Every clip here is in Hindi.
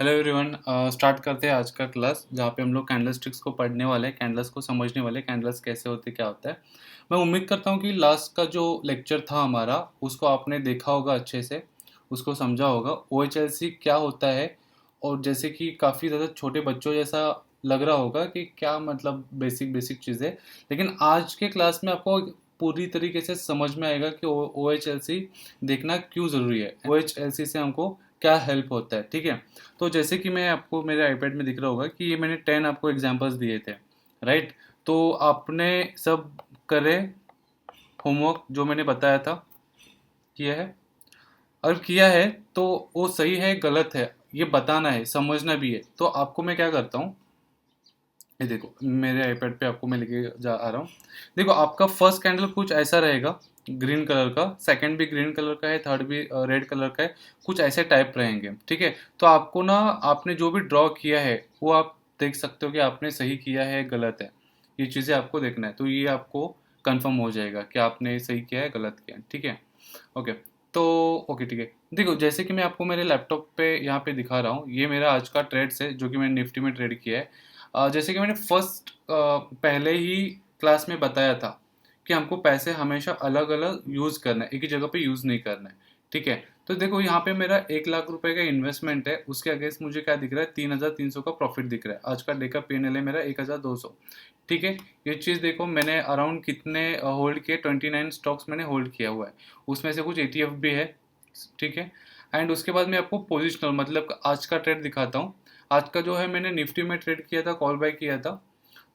Hello everyone. स्टार्ट करते हैं आज का क्लास जहाँ पे हम लोग कैंडल स्टिक्स को पढ़ने वाले हैं, कैंडल्स को समझने वाले हैं, कैंडल्स कैसे होते क्या होता है। मैं उम्मीद करता हूँ कि लास्ट का जो लेक्चर था हमारा उसको आपने देखा होगा, अच्छे से उसको समझा होगा OHLC क्या होता है। और जैसे कि काफ़ी ज़्यादा छोटे बच्चों जैसा लग रहा होगा कि क्या मतलब बेसिक बेसिक चीज़ें, लेकिन आज के क्लास में आपको पूरी तरीके से समझ में आएगा कि OHLC देखना क्यों ज़रूरी है, OHLC से हमको क्या हेल्प होता है। ठीक है, तो जैसे कि मैं आपको मेरे आईपैड में दिख रहा होगा कि ये मैंने 10 आपको एग्जांपल्स दिए थे, राइट। तो आपने सब करे होमवर्क जो मैंने बताया था, किया है? अगर किया है तो वो सही है गलत है ये बताना है, समझना भी है। तो आपको मैं क्या करता हूँ, ये देखो मेरे आईपैड पे आपको मैं लेके जा आ रहा हूँ। देखो आपका फर्स्ट कैंडल कुछ ऐसा रहेगा, ग्रीन कलर का, सेकंड भी ग्रीन कलर का है, थर्ड भी रेड कलर का है, कुछ ऐसे टाइप रहेंगे। ठीक है, तो आपको ना आपने जो भी ड्रॉ किया है वो आप देख सकते हो कि आपने सही किया है गलत है। ये चीज़ें आपको देखना है, तो ये आपको कंफर्म हो जाएगा कि आपने सही किया है गलत किया है। ठीक है, ओके। तो ओके ठीक है, देखो जैसे कि मैं आपको मेरे लैपटॉप पे यहाँ पे दिखा रहा हूँ, ये मेरा आज का ट्रेड्स है जो कि मैंने निफ्टी में ट्रेड किया है। जैसे कि मैंने फर्स्ट पहले ही क्लास में बताया था कि हमको पैसे हमेशा अलग अलग यूज़ करना है, एक ही जगह पे यूज़ नहीं करना है। ठीक है, तो देखो यहाँ पे मेरा 1 लाख रुपए का इन्वेस्टमेंट है, उसके अगेंस्ट मुझे क्या दिख रहा है, 3,300 का प्रॉफिट दिख रहा है। आज का डे का PNL है मेरा 1,200। ठीक है, ये चीज़ देखो मैंने अराउंड कितने होल्ड किए, 29 स्टॉक्स मैंने होल्ड किया हुआ है, उसमें से कुछ ETF भी है। ठीक है, एंड उसके बाद मैं आपको पोजिशनल मतलब आज का ट्रेड दिखाता हूँ। आज का जो है मैंने निफ्टी में ट्रेड किया था, कॉल बाय किया था,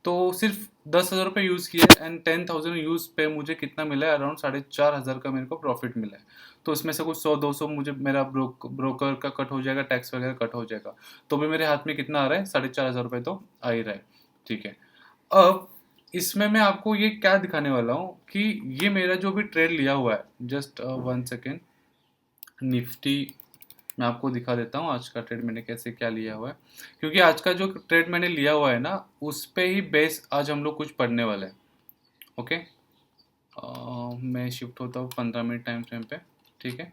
तो सिर्फ 10,000 रुपये यूज़ किया एंड 10,000 यूज़ पे मुझे कितना मिला है, अराउंड 4,500 का मेरे को प्रॉफिट मिला है। तो इसमें से कुछ 100-200 मुझे मेरा ब्रोकर का कट हो जाएगा, टैक्स वगैरह कट हो जाएगा, तो भी मेरे हाथ में कितना आ रहा है, 4,500 रुपये तो आ ही रहा है। ठीक है, अब इसमें मैं आपको ये क्या दिखाने वाला हूँ कि ये मेरा जो भी ट्रेड लिया हुआ है, जस्ट 1 सेकेंड, निफ्टी मैं आपको दिखा देता हूँ आज का ट्रेड मैंने कैसे क्या लिया हुआ है, क्योंकि आज का जो ट्रेड मैंने लिया हुआ है ना उस पे ही बेस आज हम लोग कुछ पढ़ने वाले हैं। ओके, मैं शिफ्ट होता हूँ 15 मिनट टाइम फ्रेम पे। ठीक है,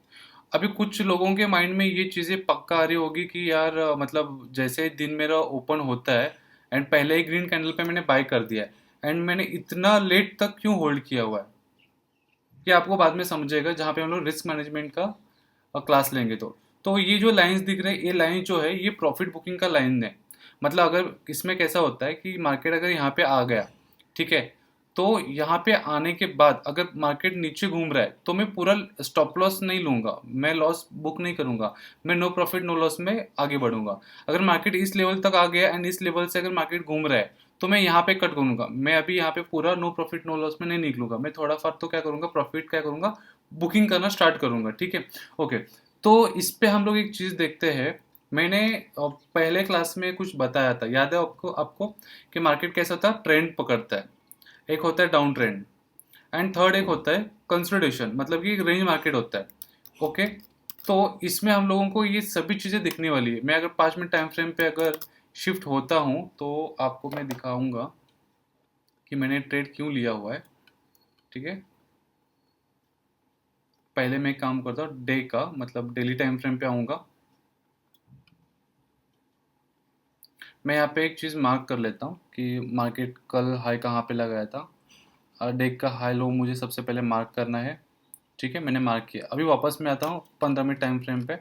अभी कुछ लोगों के माइंड में ये चीज़ें पक्का आ रही होगी कि यार मतलब जैसे दिन मेरा ओपन होता है एंड पहले ही ग्रीन कैंडल पे मैंने बाय कर दिया है एंड मैंने इतना लेट तक क्यों होल्ड किया हुआ है, ये आपको बाद में समझेगा जहाँ पे हम लोग रिस्क मैनेजमेंट का क्लास लेंगे। तो ये जो लाइंस दिख रहे हैं, ये लाइन जो है ये प्रॉफिट बुकिंग का लाइन है। मतलब अगर इसमें कैसा होता है कि मार्केट अगर यहाँ पे आ गया, ठीक है, तो यहाँ पे आने के बाद अगर मार्केट नीचे घूम रहा है तो मैं पूरा स्टॉप लॉस नहीं लूंगा, मैं लॉस बुक नहीं करूंगा, मैं नो प्रॉफिट नो लॉस में आगे बढ़ूंगा। अगर मार्केट इस लेवल तक आ गया एंड इस लेवल से अगर मार्केट घूम रहा है तो मैं यहाँ पे कट करूंगा, मैं अभी यहाँ पे पूरा नो प्रॉफिट नो लॉस में नहीं निकलूंगा, मैं थोड़ा फार तो क्या करूंगा, प्रॉफिट क्या करूंगा, बुकिंग करना स्टार्ट करूंगा। ठीक है, ओके। तो इस पे हम लोग एक चीज़ देखते हैं, मैंने पहले क्लास में कुछ बताया था, याद है आपको आपको कि मार्केट कैसा होता है, ट्रेंड पकड़ता है, एक होता है डाउन ट्रेंड एंड थर्ड एक होता है कंसोलिडेशन, मतलब कि एक रेंज मार्केट होता है। ओके, तो इसमें हम लोगों को ये सभी चीज़ें दिखने वाली है। मैं अगर 5 मिनट टाइम फ्रेम पे अगर शिफ्ट होता हूँ तो आपको मैं दिखाऊंगा कि मैंने ट्रेड क्यों लिया हुआ है। ठीक है, पहले मैं एक काम करता हूँ डे का, मतलब डेली टाइम फ्रेम पे आऊँगा। मैं यहाँ पे एक चीज़ मार्क कर लेता हूँ कि मार्केट कल हाई कहाँ पे लगाया था, और डे का हाई लो मुझे सबसे पहले मार्क करना है। ठीक है, मैंने मार्क किया, अभी वापस मैं आता हूँ 15 मिनट टाइम फ्रेम पे।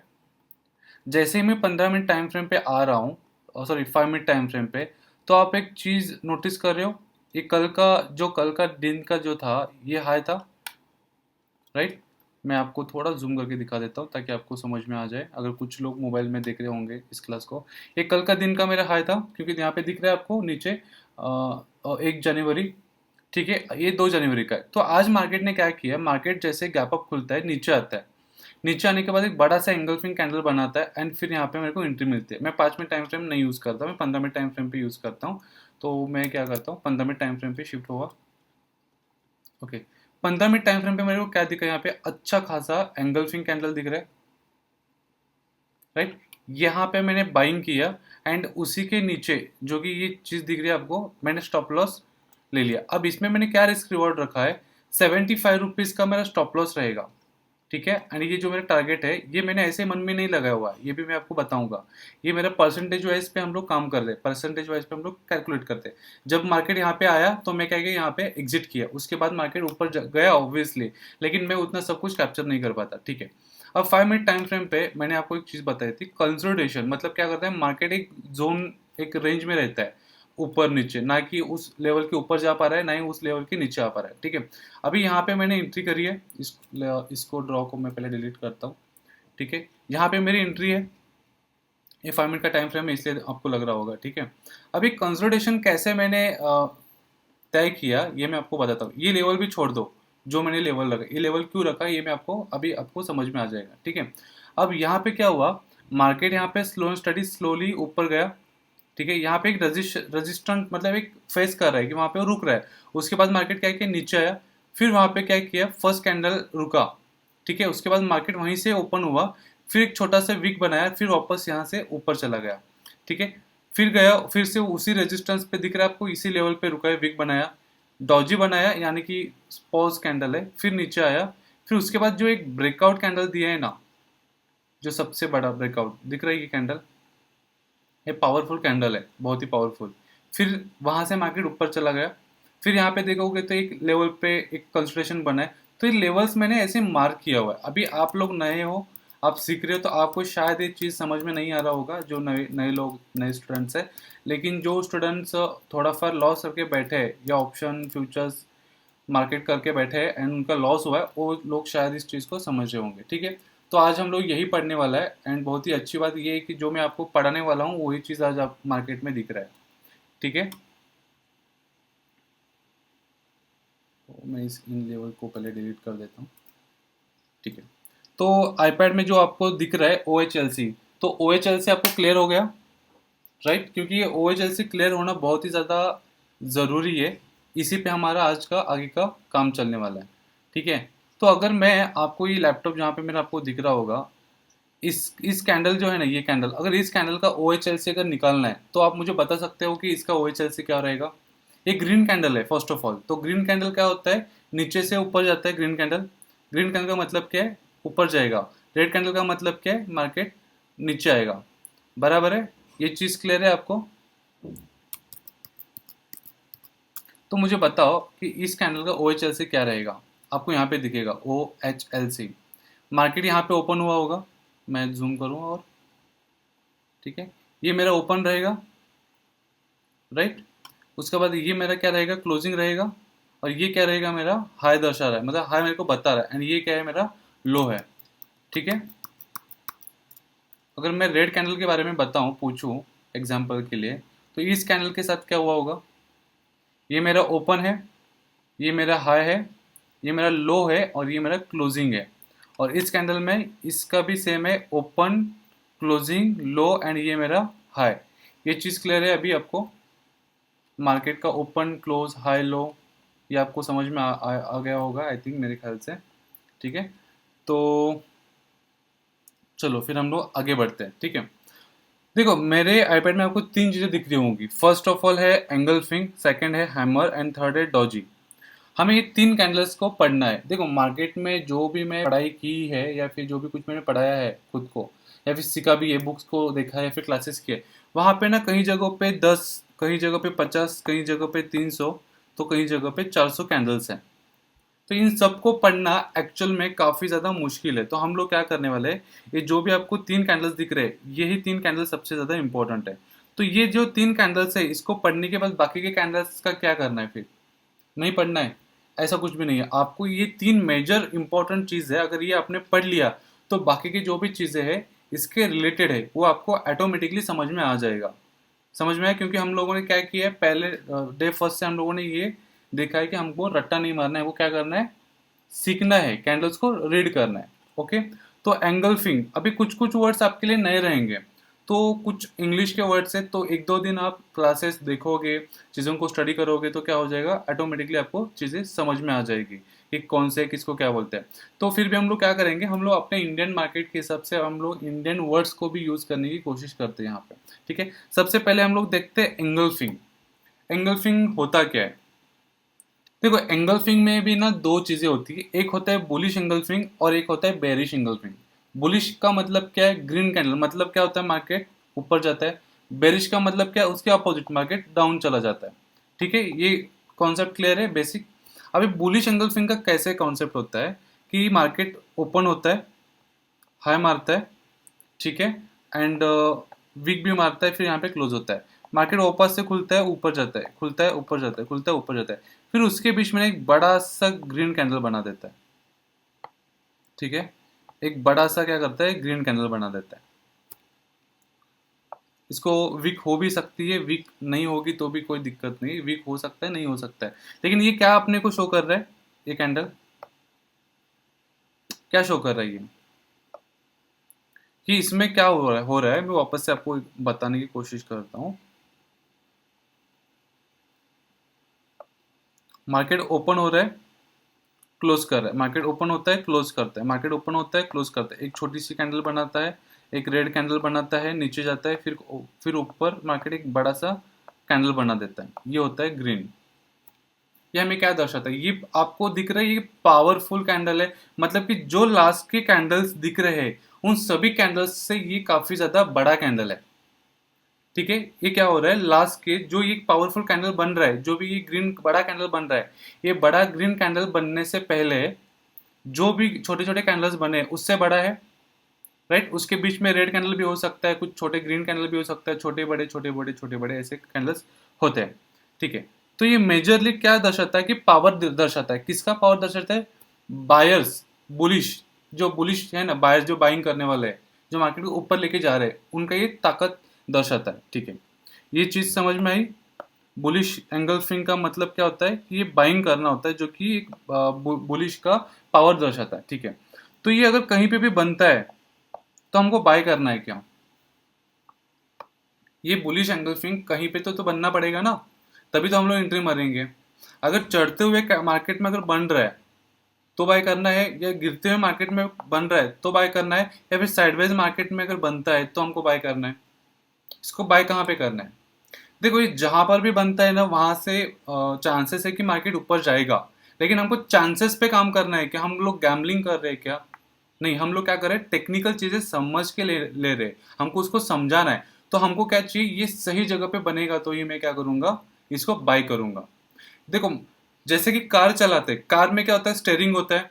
जैसे ही मैं 15 मिनट टाइम फ्रेम पे आ रहा हूँ, सॉरी 5 मिनट टाइम फ्रेम पे, तो आप एक चीज़ नोटिस कर रहे हो, ये कल का दिन का जो था ये हाई था, राइट। मैं आपको थोड़ा जूम करके दिखा देता हूँ ताकि आपको समझ में आ जाए, अगर कुछ लोग मोबाइल में देख रहे होंगे इस क्लास को। ये कल का दिन का मेरा हाई था, क्योंकि यहाँ पे दिख रहा है आपको नीचे 1 जनवरी। ठीक है, ये 2 जनवरी का है। तो आज मार्केट ने क्या किया, मार्केट जैसे गैप अप खुलता है नीचे आता है, नीचे आने के बाद एक बड़ा सा एंगल्फिंग कैंडल बनाता है एंड फिर यहाँ पे मेरे को एंट्री मिलती है। मैं 5 मिनट टाइम फ्रेम नहीं यूज़ करता, मैं 15 मिनट टाइम फ्रेम पे यूज़ करता हूँ। तो मैं क्या करता हूँ, 15 मिनट टाइम फ्रेम पे शिफ्ट हुआ। ओके, 15 मिनट टाइम फ्रेम पे मेरे को क्या दिखा, यहाँ पे अच्छा खासा एंगल्फिंग कैंडल दिख रहा है, राइट। यहाँ पे मैंने बाइंग किया एंड उसी के नीचे जो कि ये चीज़ दिख रही है आपको, मैंने स्टॉप लॉस ले लिया। अब इसमें मैंने क्या रिस्क रिवॉर्ड रखा है, 75 रुपीज़ का मेरा स्टॉप लॉस रहेगा। ठीक है। एंड ये जो मेरा टारगेट है ये मैंने ऐसे मन में नहीं लगाया हुआ है, ये भी मैं आपको बताऊंगा। ये मेरा परसेंटेज वाइज पे हम लोग काम कर रहे हैं, परसेंटेज वाइज पे हम लोग कैलकुलेट करते हैं। जब मार्केट यहाँ पे आया तो मैं क्या किया, यहाँ पे एग्जिट किया, उसके बाद मार्केट ऊपर गया ऑब्वियसली, लेकिन मैं उतना सब कुछ कैप्चर नहीं कर पाता। ठीक है। अब 5 मिनट टाइम फ्रेम पे मैंने आपको एक चीज बताई थी, कंसोलिडेशन मतलब क्या करता है, मार्केट एक जोन एक रेंज में रहता है, ऊपर नीचे, ना कि उस लेवल के ऊपर जा पा रहा है ना ही उस लेवल के नीचे आ पा रहा है। ठीक है। अभी यहाँ पे मैंने एंट्री करी है, इसको ड्रॉ को मैं पहले डिलीट करता हूँ। ठीक है। यहाँ पे मेरी एंट्री है, ये 5 मिनट का टाइम फ्रेम है इसलिए आपको लग रहा होगा। ठीक है। अभी कंसोलिडेशन कैसे मैंने तय किया ये मैं आपको बताता हूँ। ये लेवल भी छोड़ दो, जो मैंने लेवल रखा, ये लेवल क्यों रखा ये मैं आपको अभी आपको समझ में आ जाएगा। ठीक है। अब यहाँ पे क्या हुआ, मार्केट यहाँ पे स्लो एंड स्टडी स्लोली ऊपर गया। ठीक है। यहाँ पे एक रजिस्टेंट मतलब एक फेस कर रहा है कि वहाँ पे वो रुक रहा है। उसके बाद मार्केट क्या किया, नीचे आया, फिर वहाँ पे क्या किया, फर्स्ट कैंडल रुका। ठीक है। उसके बाद मार्केट वहीं से ओपन हुआ, फिर एक छोटा सा विक बनाया, फिर वापस यहाँ से ऊपर चला गया। ठीक है। फिर गया, फिर से उसी रेजिस्टेंस पे दिख रहा है आपको, इसी लेवल पे रुका है, विक बनाया, डॉजी बनाया यानी कि पॉज कैंडल है, फिर नीचे आया, फिर उसके बाद जो एक ब्रेकआउट कैंडल दिया है ना, जो सबसे बड़ा ब्रेकआउट दिख रहा है ये कैंडल, ये पावरफुल कैंडल है, बहुत ही पावरफुल। फिर वहां से मार्केट ऊपर चला गया, फिर यहाँ पे देखोगे तो एक लेवल पे एक कंसोलिडेशन बना है। तो ये लेवल्स मैंने ऐसे मार्क किया हुआ है। अभी आप लोग नए हो, आप सीख रहे हो, तो आपको शायद ये चीज़ समझ में नहीं आ रहा होगा, जो नए नए लोग नए स्टूडेंट्स है। लेकिन जो स्टूडेंट्स थोड़ा फर लॉस करके बैठे हैं या ऑप्शन फ्यूचर्स मार्केट करके बैठे हैं एंड उनका लॉस हुआ है, वो लोग शायद इस चीज़ को समझ रहे होंगे। ठीक है। तो आज हम लोग यही पढ़ने वाला है एंड बहुत ही अच्छी बात ये है कि जो मैं आपको पढ़ाने वाला हूँ वही चीज़ आज आप मार्केट में दिख रहा है। ठीक है। तो मैं इस इन लेवल को पहले डिलीट कर देता हूँ। ठीक है। तो आईपैड में जो आपको दिख रहा है OHLC, तो OHLC आपको क्लियर हो गया, राइट? क्योंकि ये OHLC क्लियर होना बहुत ही ज़्यादा ज़रूरी है, इसी पे हमारा आज का आगे का काम चलने वाला है। ठीक है। तो अगर मैं आपको ये लैपटॉप जहाँ पे मेरा आपको दिख रहा होगा, इस कैंडल जो है ना, ये कैंडल, अगर इस कैंडल का OHLC अगर निकालना है तो आप मुझे बता सकते हो कि इसका OHLC क्या रहेगा। ये ग्रीन कैंडल है फर्स्ट ऑफ ऑल, तो ग्रीन कैंडल क्या होता है, नीचे से ऊपर जाता है ग्रीन कैंडल। ग्रीन कैंडल का मतलब क्या है, ऊपर जाएगा। रेड कैंडल का मतलब क्या है, मार्केट नीचे आएगा। बराबर है, ये चीज़ क्लियर है आपको? तो मुझे बताओ कि इस कैंडल का OHLC क्या रहेगा। आपको यहाँ पे दिखेगा OHLC, मार्केट यहाँ पे ओपन हुआ होगा, मैं जूम करूँ और, ठीक है, ये मेरा ओपन रहेगा, राइट? उसके बाद ये मेरा क्या रहेगा, क्लोजिंग रहेगा, और ये क्या रहेगा, मेरा हाई दर्शा रहा है, मतलब हाई मेरे को बता रहा है, एंड ये क्या है, मेरा लो है। ठीक है। अगर मैं रेड कैंडल के बारे में बताऊं, पूछूं एग्जांपल के लिए, तो इस कैंडल के साथ क्या हुआ होगा, ये मेरा ओपन है, ये मेरा हाई है, ये मेरा लो है, और ये मेरा क्लोजिंग है। और इस कैंडल में इसका भी सेम है, ओपन, क्लोजिंग, लो, एंड ये मेरा हाई। ये चीज़ क्लियर है अभी आपको? मार्केट का ओपन, क्लोज, हाई, लो, ये आपको समझ में आ गया होगा आई थिंक, मेरे ख्याल से। ठीक है। तो चलो फिर हम लोग आगे बढ़ते हैं। ठीक है। देखो मेरे आईपैड में आपको तीन चीज़ें दिख रही होंगी। फर्स्ट ऑफ ऑल है एंगल्फिंग, सेकंड है हैमर, एंड थर्ड है डॉजी। हमें ये तीन कैंडल्स को पढ़ना है। देखो मार्केट में जो भी मैं पढ़ाई की है या फिर जो भी कुछ मैंने पढ़ाया है खुद को, या फिर सीखा भी है, बुक्स को देखा है, या फिर क्लासेस किए, वहाँ पे ना कहीं जगहों पे 10, कहीं जगह पे 50, कहीं जगह पे 300, तो कहीं जगह पे 400 कैंडल्स हैं। तो इन सबको पढ़ना एक्चुअल में काफ़ी ज़्यादा मुश्किल है। तो हम लोग क्या करने वाले हैं, ये जो भी आपको तीन कैंडल्स दिख रहे हैं, यही तीन कैंडल्स सबसे ज़्यादा इंपॉर्टेंट है। तो ये जो तीन कैंडल्स है, इसको पढ़ने के बाद बाकी के कैंडल्स का क्या करना है, फिर नहीं पढ़ना है, ऐसा कुछ भी नहीं है। आपको ये तीन मेजर इंपॉर्टेंट चीज़ है, अगर ये आपने पढ़ लिया तो बाकी की जो भी चीज़ें हैं इसके रिलेटेड है वो आपको ऑटोमेटिकली समझ में आ जाएगा। समझ में आया? क्योंकि हम लोगों ने क्या किया है, पहले डे फर्स्ट से हम लोगों ने ये देखा है कि हमको रट्टा नहीं मारना है, वो क्या करना है, सीखना है, कैंडल्स को रीड करना है। ओके। तो एंगल्फिंग, अभी कुछ कुछ वर्ड्स आपके लिए नए रहेंगे, तो कुछ इंग्लिश के वर्ड्स है, तो एक दो दिन आप क्लासेस देखोगे, चीज़ों को स्टडी करोगे, तो क्या हो जाएगा, ऑटोमेटिकली आपको चीज़ें समझ में आ जाएगी कि कौन से किसको क्या बोलते हैं। तो फिर भी हम लोग क्या करेंगे, हम लोग अपने इंडियन मार्केट के हिसाब से हम लोग इंडियन वर्ड्स को भी यूज़ करने की कोशिश करते हैं यहाँ पे। ठीक है। सबसे पहले हम लोग देखते हैं एंगल्फिंग। एंगल्फिंग होता क्या है? देखो एंगल्फिंग में भी ना दो चीजें होती है, एक होता है बुलिश एंगल्फिंग और एक होता है बेरिश एंगल्फिंग। बुलिश का मतलब क्या है, ग्रीन कैंडल, मतलब क्या होता है, मार्केट ऊपर जाता है। बेरिश का मतलब क्या है, उसके अपोजिट, मार्केट डाउन चला जाता है। ठीक है, ये कॉन्सेप्ट क्लियर है बेसिक। अभी बुलिश एंगल्फिंग का कैसे कॉन्सेप्ट होता है कि मार्केट ओपन होता है, हाई मारता है, ठीक है, एंड वीक भी मारता है, फिर यहाँ पे क्लोज होता है। मार्केट वापस से खुलता है, ऊपर जाता है, खुलता है, ऊपर जाता है, खुलता है, ऊपर जाता है, फिर उसके बीच में एक बड़ा सा ग्रीन कैंडल बना देता है। ठीक है, एक बड़ा सा क्या करता है, ग्रीन कैंडल बना देता है। इसको वीक हो भी सकती है, वीक नहीं होगी तो भी कोई दिक्कत नहीं, वीक हो सकता है, नहीं हो सकता है। लेकिन ये क्या अपने को शो कर रहा है, ये कैंडल क्या शो कर रहा है ये, कि इसमें क्या हो रहा है, मैं वापस से आपको बताने की कोशिश करता हूँ। मार्केट ओपन हो रहा है, क्लोज कर रहा है, मार्केट ओपन होता है, क्लोज करता है, मार्केट ओपन होता है, क्लोज करता है, एक छोटी सी कैंडल बनाता है, एक रेड कैंडल बनाता है, नीचे जाता है, फिर ऊपर मार्केट एक बड़ा सा कैंडल बना देता है, ये होता है ग्रीन। ये हमें क्या दर्शाता है, ये आपको दिख रहा है, ये पावरफुल कैंडल है, मतलब कि जो लास्ट के कैंडल्स दिख रहे हैं उन सभी कैंडल्स से ये काफी ज्यादा बड़ा कैंडल है। ठीक है, ये क्या हो रहा है, लास्ट के जो ये पावरफुल कैंडल बन रहा है, जो भी ये ग्रीन बड़ा कैंडल बन रहा है, ये बड़ा ग्रीन कैंडल बनने से पहले जो भी छोटे छोटे कैंडल्स बने उससे बड़ा है। राइट, उसके बीच में रेड कैंडल भी हो सकता है, कुछ छोटे ग्रीन कैंडल भी हो सकता है, छोटे बड़े छोटे बड़े छोटे बड़े ऐसे कैंडल्स होते हैं। ठीक है, तो ये मेजरली क्या दर्शाता है कि पावर दर्शाता है, किसका पावर दर्शाता है, बायर्स, बुलिश, जो बुलिश है ना, बायर्स जो बाइंग करने वाले हैं, जो मार्केट को ऊपर लेके जा रहे हैं, उनका ये ताकत दर्शाता है। ठीक है, ये चीज समझ में आई। बुलिश एंगल्फिंग का मतलब क्या होता है कि ये बाइंग करना होता है, जो कि एक बुलिश का पावर दर्शाता है। ठीक है, तो ये अगर कहीं पे भी बनता है तो हमको बाय करना है क्या, ये बुलिश एंगल्फिंग कहीं पे तो बनना पड़ेगा ना, तभी तो हम लोग एंट्री मारेंगे। अगर चढ़ते हुए मार्केट में अगर बन रहा है तो बाय करना है, या गिरते हुए मार्केट में बन रहा है तो बाय करना है, या फिर साइडवेज मार्केट में अगर बनता है तो हमको बाय करना है। इसको बाय कहाँ पे करना है, देखो ये जहां पर भी बनता है ना वहां से चांसेस है कि मार्केट ऊपर जाएगा, लेकिन हमको चांसेस पे काम करना है कि हम लोग गैम्बलिंग कर रहे हैं क्या, नहीं, हम लोग क्या कर रहे हैं, टेक्निकल चीजें समझ के ले रहे हैं, हमको उसको समझाना है। तो हमको क्या चाहिए, ये सही जगह पे बनेगा तो ही मैं क्या करूंगा, इसको बाय करूंगा। देखो जैसे कि कार चलाते हैं, कार में क्या होता है, स्टेयरिंग होता है,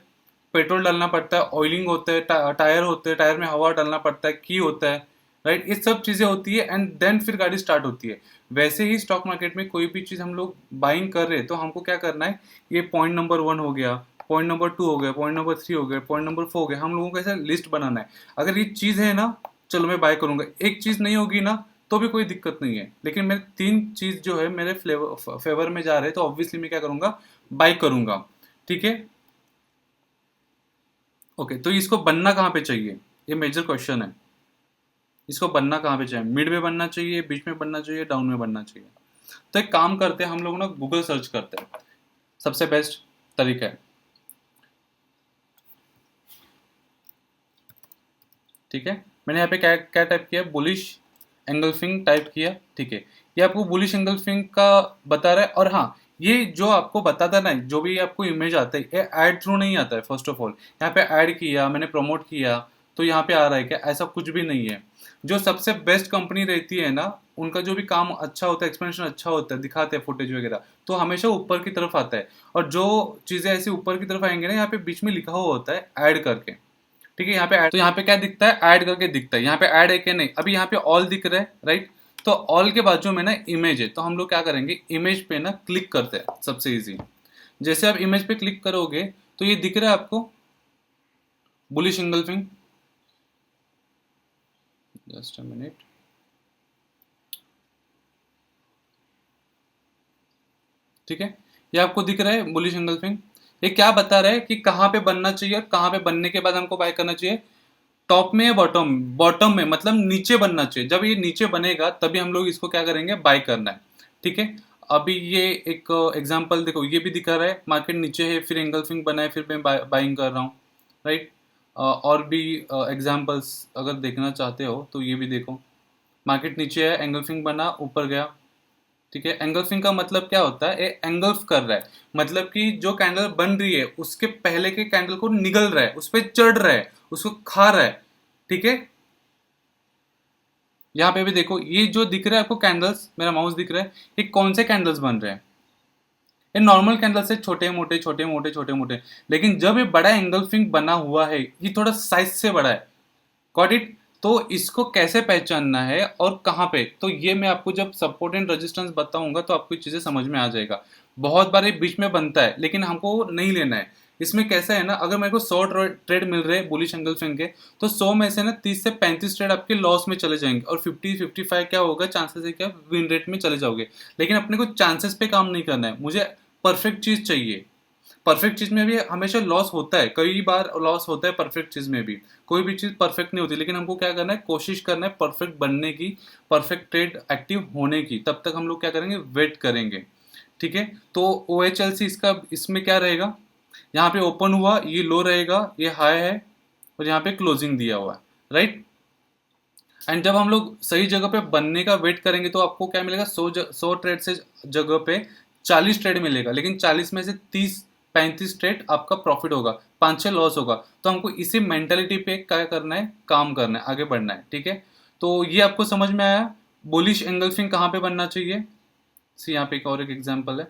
पेट्रोल डालना पड़ता है, ऑयलिंग होता है, टायर होते हैं, टायर में हवा डालना पड़ता है, की होता है, राइट, ये सब चीजें होती है, एंड देन फिर गाड़ी स्टार्ट होती है। वैसे ही स्टॉक मार्केट में कोई भी चीज हम लोग बाइंग कर रहे हैं तो हमको क्या करना है, ये पॉइंट नंबर 1 हो गया, पॉइंट नंबर 2 हो गया, पॉइंट नंबर 3 हो गया, पॉइंट नंबर 4 हो गया, हम लोगों को ऐसा लिस्ट बनाना है। अगर ये चीज है ना, चलो मैं बाय करूंगा, एक चीज नहीं होगी ना तो भी कोई दिक्कत नहीं है, लेकिन मेरे तीन चीज जो है मेरे फेवर में जा रहे हैं तो ऑब्वियसली मैं क्या करूंगा, बाय करूंगा। ठीक है, ओके, तो इसको बनना कहाँ पे चाहिए, ये मेजर क्वेश्चन है। इसको बनना कहाँ पे चाहिए, मिड में बनना चाहिए, बीच में बनना चाहिए, डाउन में बनना चाहिए। तो एक काम करते हैं हम लोग ना, गूगल सर्च करते हैं, सबसे बेस्ट तरीका है। ठीक है, मैंने यहाँ पे क्या क्या टाइप किया, बुलिश एंगल्फिंग टाइप किया। ठीक है, ये आपको बुलिश एंगल्फिंग का बता रहा है, और हाँ, ये जो आपको बताता है ना, जो भी आपको इमेज आता है, ये ऐड थ्रू नहीं आता है। फर्स्ट ऑफ ऑल यहाँ पे ऐड किया, मैंने प्रमोट किया तो यहाँ पे आ रहा है क्या, ऐसा कुछ भी नहीं है। जो सबसे बेस्ट कंपनी रहती है ना, उनका जो भी काम अच्छा होता है, एक्सप्लेनेशन अच्छा होता है, दिखाते हैं फुटेज वगैरह, तो हमेशा ऊपर की तरफ आता है। और जो चीज़ें ऐसे ऊपर की तरफ आएंगे ना, यहाँ पे बीच में लिखा हुआ होता है ऐड करके। ठीक है, यहाँ पे ऐड, तो यहाँ पे क्या दिखता है, ऐड करके दिखता है, यहाँ पे ऐड है कि नहीं, अभी यहाँ पे ऑल दिख रहा है, राइट। तो ऑल के बाजू में ना इमेज है, तो हम लोग क्या करेंगे, इमेज पे ना क्लिक करते हैं, सबसे इजी। जैसे आप इमेज पे क्लिक करोगे तो ये दिख रहा है आपको, bullish engulfing, just a minute. ठीक है, ये आपको दिख रहा है बुलिश इंगल्फिंग। ये क्या बता रहा है कि कहाँ पे बनना चाहिए और कहाँ पे बनने के बाद हमको बाय करना चाहिए, टॉप में या बॉटम, बॉटम में मतलब नीचे बनना चाहिए। जब ये नीचे बनेगा तभी हम लोग इसको क्या करेंगे, बाय करना है। ठीक है, अभी ये एक एग्जांपल देखो, ये भी दिखा रहा है मार्केट नीचे है, फिर एंगल्फिंग बना है, फिर मैं बाइंग कर रहा हूँ, राइट। और भी एग्जांपल्स अगर देखना चाहते हो तो ये भी देखो, मार्केट नीचे है, एंगल्फिंग बना, ऊपर गया, ठीक है। एंगल्फिंग का मतलब क्या होता है, एंगल्फ कर रहा है, मतलब कि जो कैंडल बन रही है उसके पहले के कैंडल को निगल रहा है, उस पर चढ़ रहा है, उसको खा रहा है। ठीक है। यहाँ पे भी देखो, ये जो दिख रहा है आपको कैंडल्स, मेरा माउस दिख रहा है, ये कौन से कैंडल्स बन रहे हैं? ये नॉर्मल कैंडल से छोटे मोटे छोटे मोटे छोटे मोटे, लेकिन जब ये बड़ा एंगल्फिंग बना हुआ है, ये थोड़ा साइज से बड़ा है। Got it. तो इसको कैसे पहचानना है और कहाँ पे, तो ये मैं आपको जब सपोर्ट एंड रेजिस्टेंस बताऊंगा तो आपको ये चीजें समझ में आ जाएगा। बहुत बार ये बीच में बनता है लेकिन हमको नहीं लेना है। इसमें कैसा है ना, अगर मेरे को 100 ट्रेड मिल रहे हैं बुलिश एंगल्फिंग के, तो 100 में से ना 30 से 35 ट्रेड आपके लॉस में चले जाएंगे, और 50-55 क्या होगा, चांसेस है क्या विन रेट में चले जाओगे। लेकिन अपने को चांसेस पे काम नहीं करना है, मुझे परफेक्ट चीज चाहिए। परफेक्ट चीज में भी हमेशा लॉस होता है, कई बार लॉस होता है परफेक्ट चीज में भी। कोई भी चीज परफेक्ट नहीं होती, लेकिन हमको क्या करना है, कोशिश करना है परफेक्ट बनने की, परफेक्ट ट्रेड एक्टिव होने की। तब तक हम लोग क्या करेंगे, वेट करेंगे। ठीक है। तो ओ एच एल सी इसका, इसमें क्या रहेगा, यहाँ पे ओपन हुआ, ये लो रहेगा, ये हाई है, और यहाँ पे क्लोजिंग दिया हुआ है, राइट। एंड जब हम लोग सही जगह पे बनने का वेट करेंगे तो आपको क्या मिलेगा, 100 ट्रेड से जगह पे 40 ट्रेड मिलेगा, लेकिन 40 में से 30-35 ट्रेड आपका प्रॉफिट होगा, 5-6 लॉस होगा। तो हमको इसी मेंटेलिटी पे क्या करना है, काम करना है, आगे बढ़ना है। ठीक है। तो ये आपको समझ में आया, बुलिश एंगल्फिंग कहाँ पे बनना चाहिए। सी यहाँ पे एक और एक एग्जाम्पल है,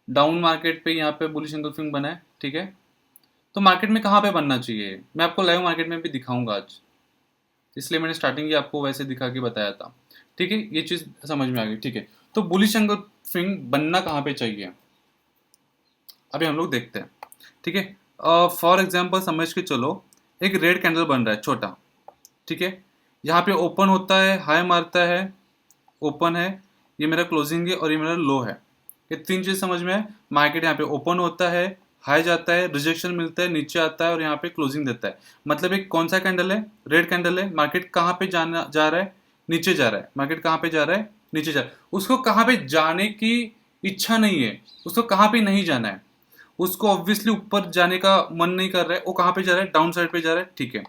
डाउन मार्केट पे यहाँ पे बुलिश एंगल्फिंग बना है। ठीक है। तो मार्केट में कहाँ पे बनना चाहिए, मैं आपको लाइव मार्केट में भी दिखाऊंगा आज, इसलिए मैंने स्टार्टिंग ही आपको वैसे दिखा के बताया था। ठीक है, ये चीज समझ में आ गई। ठीक है। तो बुलिश एंगल्फिंग बनना कहाँ पे चाहिए, अभी हम लोग देखते हैं। ठीक है। फॉर एग्जाम्पल समझ के चलो, एक रेड कैंडल बन रहा है छोटा। ठीक है। यहाँ पे ओपन होता है, हाई मारता है, ओपन है, ये मेरा क्लोजिंग है और ये मेरा लो है। ये तीन चीज समझ में है। मार्केट यहाँ पे ओपन होता है, हाई जाता है, रिजेक्शन मिलता है, नीचे आता है और यहाँ पे क्लोजिंग देता है। मतलब एक कौन सा कैंडल है, रेड कैंडल है। मार्केट कहाँ पे जाना जा रहा है, नीचे जा रहा है। मार्केट कहाँ पे जा रहा है, नीचे जा रहा है। उसको कहाँ पे जाने की इच्छा नहीं है, उसको कहाँ पे नहीं जाना है, उसको ऑब्वियसली ऊपर जाने का मन नहीं कर रहा है, वो कहाँ पे जा रहा है, डाउन साइड पे जा रहा है। ठीक है।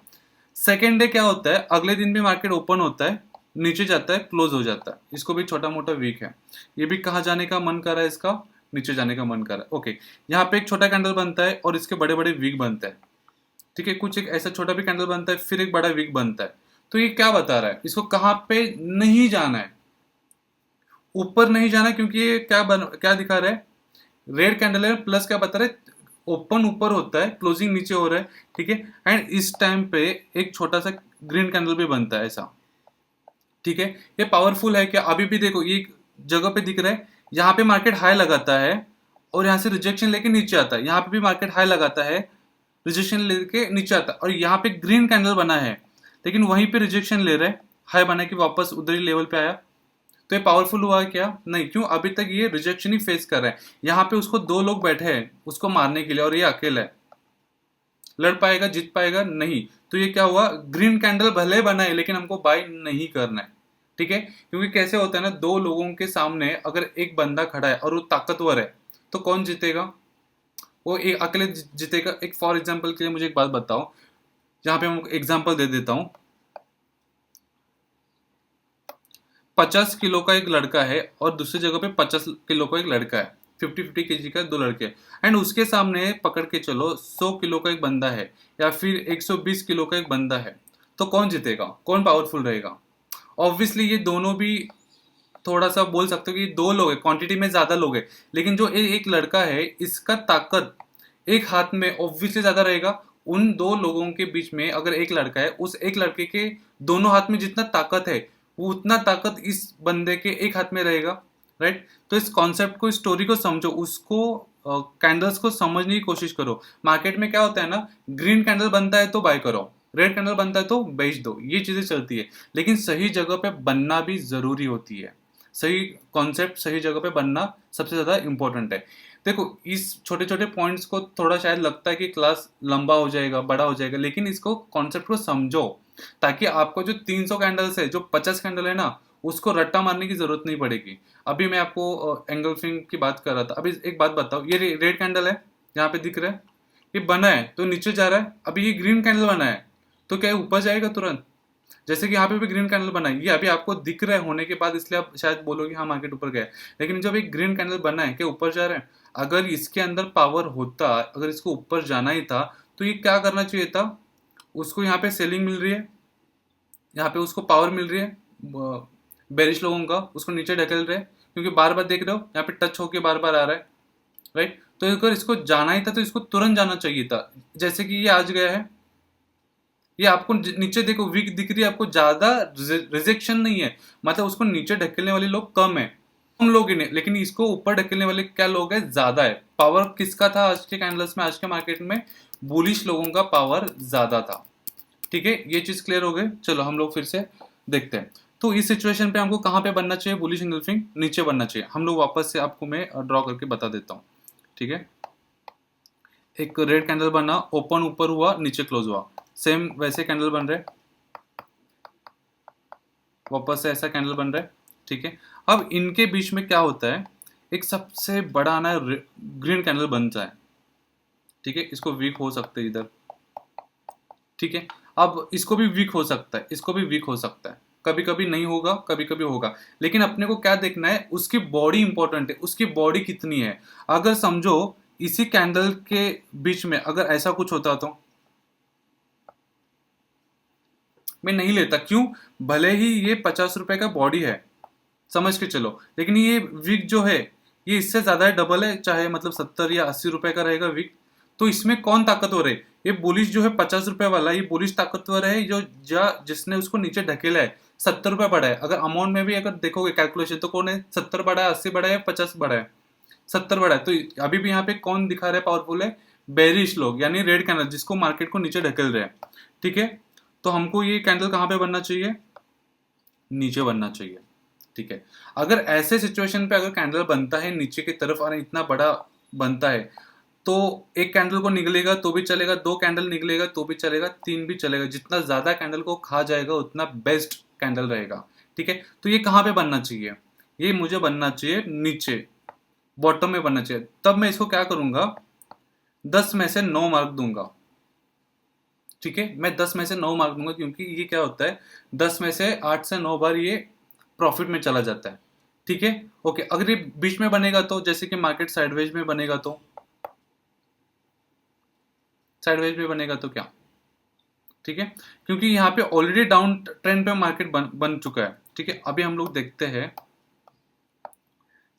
सेकेंड डे क्या होता है, अगले दिन भी मार्केट ओपन होता है, नीचे जाता है, क्लोज हो जाता है, इसको भी छोटा मोटा वीक है। ये भी कहाँ जाने का मन कर रहा है, इसका नीचे जाने का मन कर रहा है। ओके। यहाँ पे एक छोटा कैंडल बनता है और इसके बड़े बड़े वीक बनते हैं। ठीक है। कुछ एक ऐसा छोटा भी कैंडल बनता है, फिर एक बड़ा वीक बनता है। तो ये क्या बता रहा है, इसको कहाँ पे नहीं जाना है, ऊपर नहीं जाना है, क्योंकि ये क्या दिखा रहा है, रेड कैंडल है, प्लस क्या बता रहा है, ओपन ऊपर होता है, क्लोजिंग नीचे हो रहा है। ठीक है। एंड इस टाइम पे एक छोटा सा ग्रीन कैंडल भी बनता है ऐसा। ठीक है। ये पावरफुल है क्या, अभी भी देखो ये जगह पे दिख रहा है, यहाँ पे मार्केट हाई लगाता है और यहाँ से रिजेक्शन लेके नीचे आता है, यहाँ पे भी मार्केट हाई लगाता है, रिजेक्शन लेके नीचे आता है, और यहाँ पे ग्रीन कैंडल बना है, लेकिन वहीं पे रिजेक्शन ले रहा है, हाई बना के वापस उधर ही लेवल पे आया। तो ये पावरफुल हुआ है क्या, नहीं। क्यों, अभी तक ये रिजेक्शन ही फेस कर रहा है। यहाँ पे उसको दो लोग बैठे हैं उसको मारने के लिए, और ये अकेला है, लड़ पाएगा, जीत पाएगा, नहीं। तो ये क्या हुआ, ग्रीन कैंडल भले बना है लेकिन हमको बाय नहीं करना है। ठीक है। क्योंकि कैसे होता है ना, दो लोगों के सामने अगर एक बंदा खड़ा है और वो ताकतवर है, तो कौन जीतेगा, वो एक अकेले जीतेगा। एक फॉर एग्जाम्पल के लिए मुझे एक बात बताओ, जहां पे मैं एग्जाम्पल दे देता हूँ। 50 किलो का एक लड़का है और दूसरी जगह पे 50 किलो का एक लड़का है, 50-50 kg का दो लड़के, एंड उसके सामने पकड़ के चलो 100 किलो का एक बंदा है, या फिर 120 किलो का एक बंदा है। तो कौन जीतेगा, कौन पावरफुल रहेगा। ऑब्वियसली ये दोनों भी, थोड़ा सा बोल सकते हो कि दो लोग हैं, क्वांटिटी में ज्यादा लोग हैं, लेकिन जो एक लड़का है, इसका ताकत एक हाथ में ऑब्वियसली ज्यादा रहेगा। उन दो लोगों के बीच में अगर एक लड़का है, उस एक लड़के के दोनों हाथ में जितना ताकत है, वो उतना ताकत इस बंदे के एक हाथ में रहेगा, राइट। तो इस कॉन्सेप्ट को, इस स्टोरी को समझो, उसको कैंडल्स को समझने की कोशिश करो। मार्केट में क्या होता है ना, ग्रीन कैंडल बनता है तो बाय करो, रेड कैंडल बनता है तो बेच दो, ये चीजें चलती है। लेकिन सही जगह पे बनना भी जरूरी होती है, सही कॉन्सेप्ट सही जगह पे बनना सबसे ज्यादा इंपॉर्टेंट है। देखो, इस छोटे छोटे पॉइंट्स को थोड़ा शायद लगता है कि क्लास लंबा हो जाएगा, बड़ा हो जाएगा, लेकिन इसको कॉन्सेप्ट को समझो, ताकि आपको जो 300 कैंडल्स है, जो 50 कैंडल है ना, उसको रट्टा मारने की जरूरत नहीं पड़ेगी। अभी मैं आपको एंगल्फिंग की बात कर रहा था। अभी एक बात बताओ, ये रेड कैंडल है, यहाँ पे दिख रहा है, ये बना है तो नीचे जा रहा है। अभी ये ग्रीन कैंडल बना है, तो क्या ऊपर जाएगा तुरंत, जैसे कि यहाँ पे भी ग्रीन कैंडल बना है, ये अभी आपको दिख रहा है होने के बाद, इसलिए आप शायद बोलोगे हाँ मार्केट ऊपर गया है। लेकिन जब एक ग्रीन कैंडल बना है कि ऊपर जा रहा है, अगर इसके अंदर पावर होता, अगर इसको ऊपर जाना ही था, तो ये क्या करना चाहिए था, उसको यहाँ पे सेलिंग मिल रही है, यहाँ पे उसको पावर मिल रही है बेरिश लोगों का, उसको नीचे ढकेल रहे हैं, क्योंकि बार बार देख रहे हो यहाँ पे टच होके बार बार आ रहा है, राइट। तो अगर इसको जाना ही था तो इसको तुरंत जाना चाहिए था। जैसे कि ये आज गया है, ये आपको नीचे देखो वीक दिख रही है, आपको ज्यादा रिजेक्शन नहीं है, मतलब उसको नीचे ढकेलने वाले लोग कम है, कम लोग ही नहीं, लेकिन इसको ऊपर ढकेलने वाले क्या लोग हैं, ज्यादा है। पावर किसका था आज के कैंडल्स में, आज के मार्केट में बुलिश लोगों का पावर ज्यादा था। ठीक है, ये चीज क्लियर हो गई। चलो हम लोग फिर से देखते हैं। तो इस सिचुएशन पे हमको कहाँ पे बनना चाहिए, बुलिश इंगल्फिंग नीचे बनना चाहिए। हम लोग वापस से आपको मैं ड्रॉ करके बता देता हूँ। ठीक है, एक रेड कैंडल बना, ओपन ऊपर हुआ, नीचे क्लोज हुआ, सेम वैसे कैंडल बन रहे, वापस से ऐसा कैंडल बन रहा है। ठीक है, अब इनके बीच में क्या होता है, एक सबसे बड़ा ना ग्रीन कैंडल बनता है। ठीक है, इसको वीक हो सकते हैं इधर। ठीक है, अब इसको भी वीक हो सकता है, इसको भी वीक हो सकता है, कभी कभी नहीं होगा, कभी कभी होगा। लेकिन अपने को क्या देखना है, उसकी बॉडी इंपॉर्टेंट है, उसकी बॉडी कितनी है। अगर समझो इसी कैंडल के बीच में अगर ऐसा कुछ होता तो मैं नहीं लेता। क्यों, भले ही ये 50 रुपए का बॉडी है, समझ के चलो, लेकिन ये विक जो है ये इससे ज्यादा है, डबल है, चाहे मतलब 70 या 80 रुपए का रहेगा विक। तो इसमें कौन ताकतवर है, ये बुलिश जो है 50 रुपए वाला, ये बुलिश ताकतवर है, जो जिसने उसको नीचे ढकेला है। 70 रुपए बढ़ा है, अगर अमाउंट में भी अगर देखोगे कैलकुलेशन, तो कौन है, 70 बढ़ा है, 80 बढ़ा है, 50 बढ़ा है, 70 बढ़ा है। तो अभी भी यहाँ पे कौन दिखा रहा है पावरफुल है, बेरिश लोग, यानी रेड कैंडल जिसको मार्केट को नीचे ढकेल रहे हैं। ठीक है, तो हमको ये कैंडल कहाँ पे बनना चाहिए, नीचे बनना चाहिए। ठीक है, अगर ऐसे सिचुएशन पे अगर कैंडल बनता है नीचे की तरफ और इतना बड़ा बनता है, तो एक कैंडल को निकलेगा तो भी चलेगा, दो कैंडल निकलेगा तो भी चलेगा, तीन भी चलेगा, जितना ज्यादा कैंडल को खा जाएगा उतना बेस्ट कैंडल रहेगा। ठीक है, तो ये कहाँ पे बनना चाहिए, ये मुझे बनना चाहिए नीचे, बॉटम में बनना चाहिए। तब मैं इसको क्या करूंगा, 10 में से 9 मार्क दूंगा। ठीक है, मैं 10 में से 9 मार्क दूंगा, क्योंकि ये क्या होता है, 10 में से 8 से 9 बार ये प्रॉफिट में चला जाता है। ठीक है, ओके, अगर ये बीच में बनेगा तो, जैसे कि मार्केट साइडवेज में बनेगा तो, साइडवेज में बनेगा तो क्या, ठीक है, क्योंकि यहाँ पे ऑलरेडी डाउन ट्रेंड पे मार्केट बन चुका है। ठीक है, अभी हम लोग देखते हैं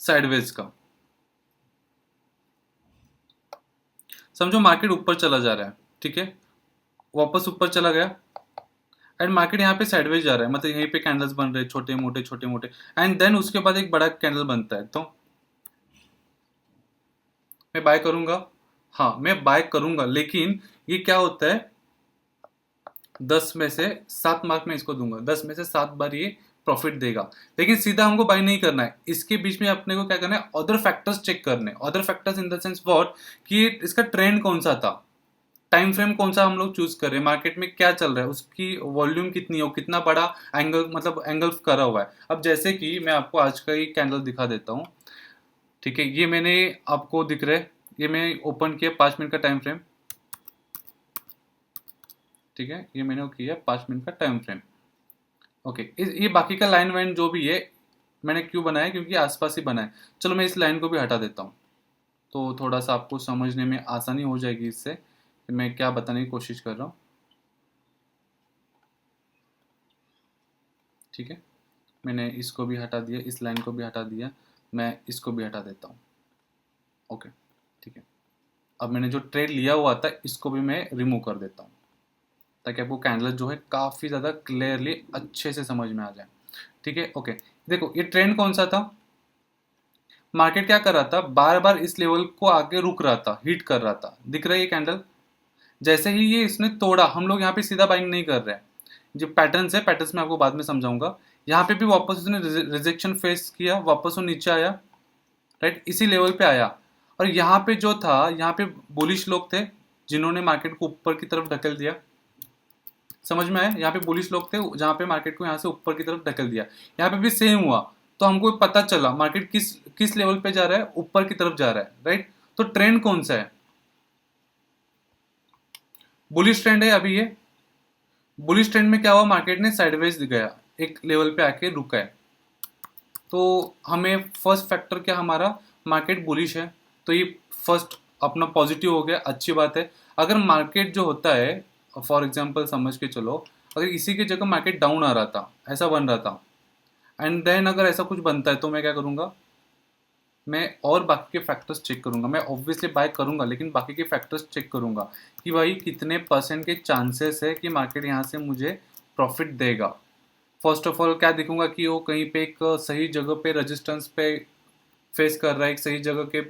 साइडवेज का। समझो मार्केट ऊपर चला जा रहा है, ठीक है, वापस ऊपर चला गया, एंड मार्केट यहाँ पे साइडवेज जा रहा है, मतलब यहीं पे कैंडल्स बन रहे हैं छोटे मोटे छोटे मोटे, एंड देन उसके बाद एक बड़ा कैंडल बनता है, तो मैं बाय करूंगा। हाँ, मैं बाय करूंगा, लेकिन ये क्या होता है, 10 में से 7 मार्क में इसको दूंगा, 10 में से 7 बार ये प्रॉफिट देगा। लेकिन सीधा हमको बाय नहीं करना है, इसके बीच में अपने को क्या करना है, अदर फैक्टर्स चेक करने, other factors in the sense what, कि इसका ट्रेंड कौन सा था, टाइम फ्रेम कौन सा हम लोग चूज कर रहे हैं, मार्केट में क्या चल रहा है, उसकी वॉल्यूम कितनी हो, कितना बड़ा एंगल, मतलब एंगल करा हुआ है। अब जैसे कि मैं आपको आज का ही कैंडल दिखा देता हूँ। ठीक है, ये मैंने आपको दिख रहा है, ये मैं ओपन किया 5 मिनट का टाइम फ्रेम। ठीक है, ये मैंने किया 5 मिनट का टाइम फ्रेम। ओके, ये बाकी का लाइन वाइन जो भी है मैंने क्यों बनाया, क्योंकि आसपास ही बनाया। चलो मैं इस लाइन को भी हटा देता हूँ, तो थोड़ा सा आपको समझने में आसानी हो जाएगी इससे कि मैं क्या बताने की कोशिश कर रहा हूँ। ठीक है, मैंने इसको भी हटा दिया, इस लाइन को भी हटा दिया, मैं इसको भी हटा देता हूँ। ओके, ठीक है, अब मैंने जो ट्रेड लिया हुआ था इसको भी मैं रिमूव कर देता हूँ, ताकि आपको कैंडल जो है काफ़ी ज़्यादा क्लियरली अच्छे से समझ में आ जाए। ठीक है, ओके, देखो ये ट्रेंड कौन सा था, मार्केट क्या कर रहा था, बार बार इस लेवल को आगे रुक रहा था, हिट कर रहा था, दिख रहा है ये कैंडल। जैसे ही ये इसने तोड़ा, हम लोग यहाँ पे सीधा बाइंग नहीं कर रहे हैं, जो पैटर्न्स है, पैटर्न्स में आपको बाद में समझाऊंगा। यहाँ पे भी वापस उसने रिजेक्शन फेस किया, वापस वो नीचे आया, राइट, इसी लेवल पे आया। और यहाँ पे जो था, यहाँ पे बुलिश लोग थे जिन्होंने मार्केट को ऊपर की तरफ ढकेल दिया, समझ में आया, यहाँ पे बुलिश लोग थे जहाँ पे मार्केट को यहाँ से ऊपर की तरफ ढकेल दिया। यहाँ पे भी सेम हुआ, तो हमको पता चला मार्केट किस किस लेवल पे जा रहा है, ऊपर की तरफ जा रहा है, राइट। तो ट्रेंड कौन सा है, बुलिश ट्रेंड है अभी ये, बुलिश ट्रेंड में क्या हुआ, मार्केट ने साइडवेज गया, एक लेवल पे आके रुका है। तो हमें फर्स्ट फैक्टर क्या हमारा, मार्केट बुलिश है, तो ये फर्स्ट अपना पॉजिटिव हो गया, अच्छी बात है। अगर मार्केट जो होता है, फॉर एग्जांपल समझ के चलो, अगर इसी की जगह मार्केट डाउन आ रहा था, ऐसा बन रहा था, एंड देन अगर ऐसा कुछ बनता है तो मैं क्या करूँगा, मैं और बाकी के फैक्टर्स चेक करूंगा। मैं ऑब्वियसली बाय करूंगा, लेकिन बाकी के फैक्टर्स चेक करूंगा कि भाई कितने परसेंट के चांसेस है कि मार्केट यहाँ से मुझे प्रॉफिट देगा। फर्स्ट ऑफ ऑल क्या देखूंगा कि वो कहीं पे एक सही जगह पे रेजिस्टेंस पे फेस कर रहा है, एक सही जगह के